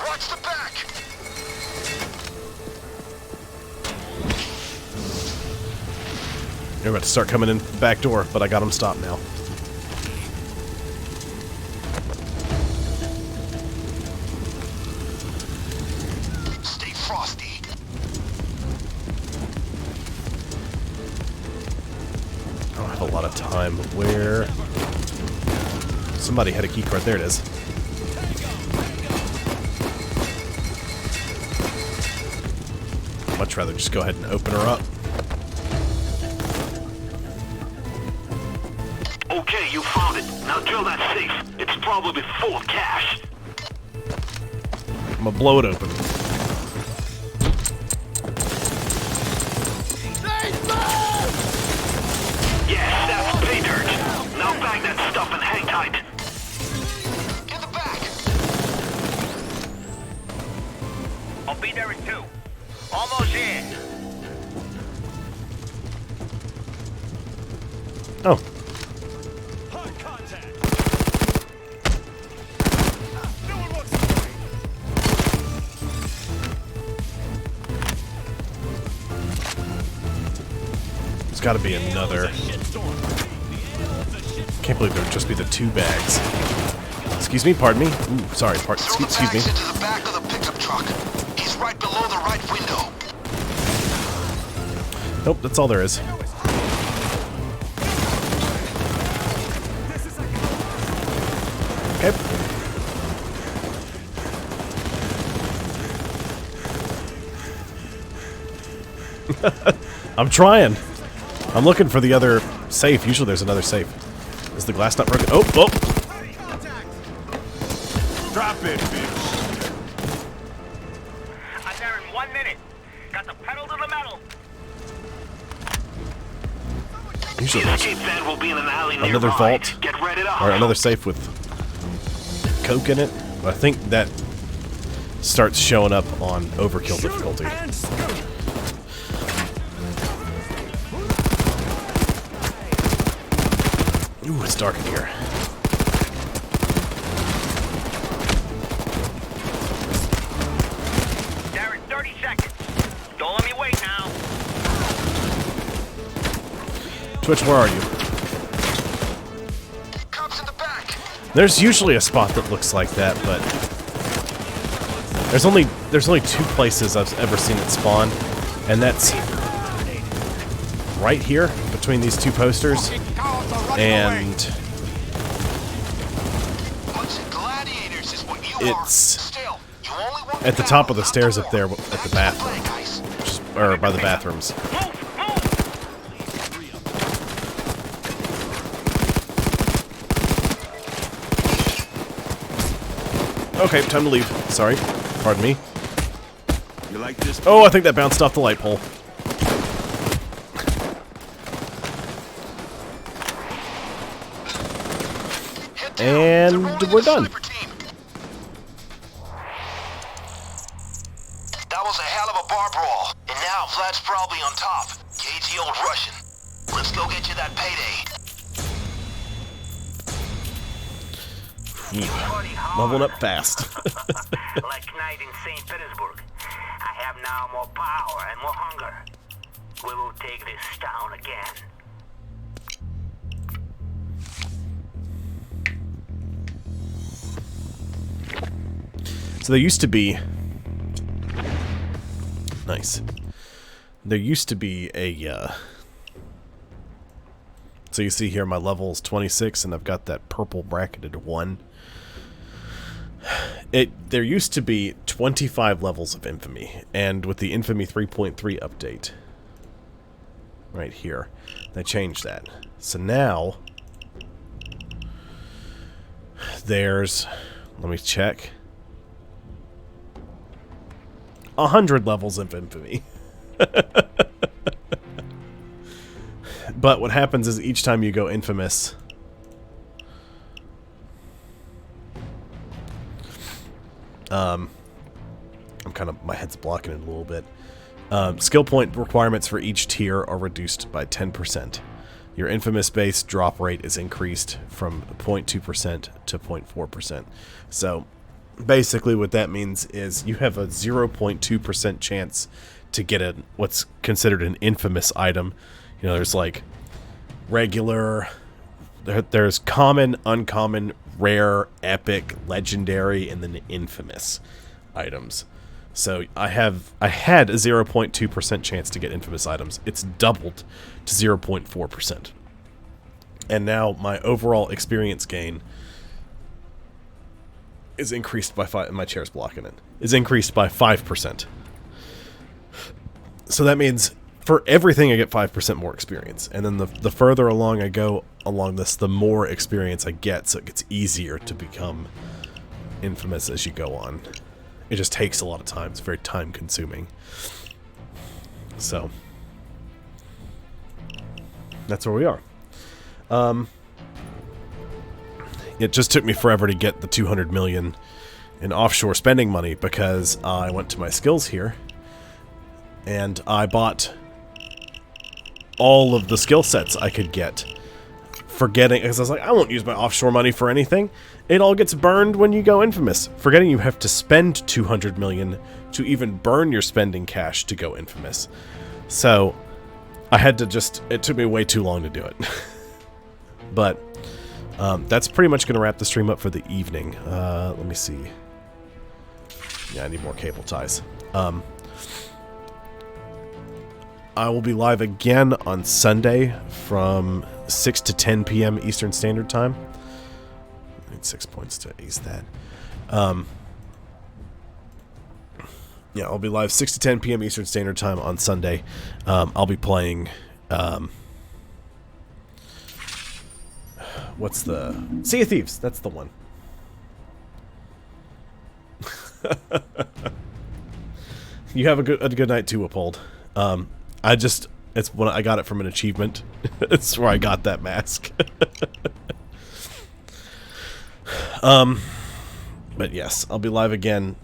Watch the back! They're about to start coming in the back door, but I got them stopped now. Stay frosty. I don't have a lot of time. Where? Somebody had a key card. There it is. Much rather just go ahead and open her up. Okay, you found it. Now drill that safe. It's probably full of cash. I'm gonna blow it open. Yes, that's pay dirt. Now bag that stuff and hang tight. In the back. I'll be there in 2. Almost here. Oh, Hard contact. No one wants to fight. there's got to be another. Can't believe there would just be the 2 bags. Excuse me, pardon me. Ooh, sorry, Throw the excuse me. bags into the back of the pickup truck. He's right below the right window. Nope, that's all there is. Okay. I'm trying. I'm looking for the other safe. Usually there's another safe. Is the glass not broken? Oh, oh! Drop it, bitch. I'm there in 1 minute. Got the pedal to the metal. Usually The there's escape van will be in an alley nearby. another vault. Get ready to or another safe with coke in it. But I think that starts showing up on overkill difficulty. And scoop. Ooh, it's dark in here. There in 30 seconds. Don't let me wait now. Twitch, where are you? Cops in the back. There's usually a spot that looks like that, but there's only 2 places I've ever seen it spawn, and that's right here between these 2 posters and Bunch of gladiators is what you are. it's Still, you only want at the top of the stairs up there at the bathroom, Play, guys. or by the bathrooms. Okay, time to leave. Sorry. Pardon me. You like this? Oh, I think that bounced off the light pole. Head down. And They're rolling we're the done. sniper team. That was a hell of a bar brawl. And now Vlad's probably on top. Cagey old Russian. Let's go get you that payday. Leveling up fast. Like night in St. Petersburg. I have now more power and more hunger. We will take this town again. So there used to be... Nice. There used to be a... So you see here my level is 26 and I've got that purple bracketed 1. There used to be 25 levels of Infamy, and with the Infamy 3.3 update, right here, they changed that. So now, there's, let me check, 100 levels of Infamy. But what happens is each time you go infamous, I'm kind of, my head's blocking it a little bit. Skill point requirements for each tier are reduced by 10%. Your infamous base drop rate is increased from 0.2% to 0.4%. So basically what that means is you have a 0.2% chance to get what's considered an infamous item. You know, there's like regular, there's common, uncommon, rare, epic, legendary, and then infamous items. So I had a 0.2% chance to get infamous items. It's doubled to 0.4%. And now my overall experience gain is increased by 5. My chair's blocking it. Is increased by 5%. So that means for everything I get 5% more experience. And then the further along I go along this, the more experience I get, so it gets easier to become infamous as you go on. It just takes a lot of time. It's very time consuming. So that's where we are. It just took me forever to get the 200 million in offshore spending money because I went to my skills here and I bought all of the skill sets I could get, forgetting, because I was like, I won't use my offshore money for anything. It all gets burned when you go infamous, forgetting you have to spend 200 million to even burn your spending cash to go infamous. So I had to just, it took me way too long to do it. But that's pretty much going to wrap the stream up for the evening. Let me see. Yeah, I need more cable ties. I will be live again on Sunday from 6 to 10 p.m. Eastern Standard Time. I need 6 points to ace that. Yeah, I'll be live 6 to 10 p.m. Eastern Standard Time on Sunday. I'll be playing... what's the... Sea of Thieves, that's the one. You have a good night too, Uphold. It's when I got it from an achievement. It's where I got that mask. But yes, I'll be live again.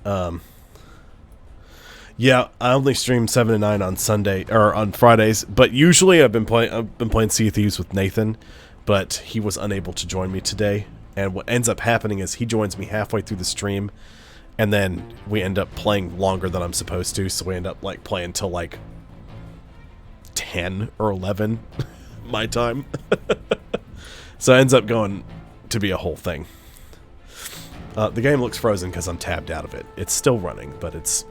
Yeah, I only stream 7 to 9 on Sunday or on Fridays, but usually I've been playing Sea of Thieves with Nathan, but he was unable to join me today. And what ends up happening is he joins me halfway through the stream, and then we end up playing longer than I'm supposed to, so we end up like playing till like 10 or 11 my time. So it ends up going to be a whole thing. The game looks frozen because I'm tabbed out of it. It's still running, but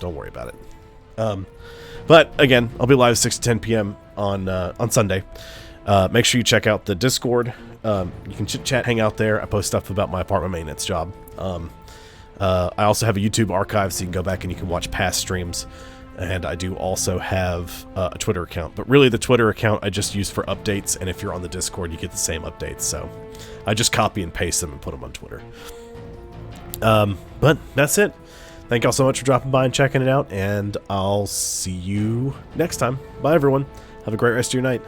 don't worry about it. But again, I'll be live 6 to 10 p.m. on Sunday. Make sure you check out the Discord. You can chat, hang out there. I post stuff about my apartment maintenance job. I also have a YouTube archive, so you can go back and you can watch past streams. And I do also have a Twitter account. But really, the Twitter account I just use for updates. And if you're on the Discord, you get the same updates. So I just copy and paste them and put them on Twitter. But that's it. Thank y'all so much for dropping by and checking it out. And I'll see you next time. Bye, everyone. Have a great rest of your night.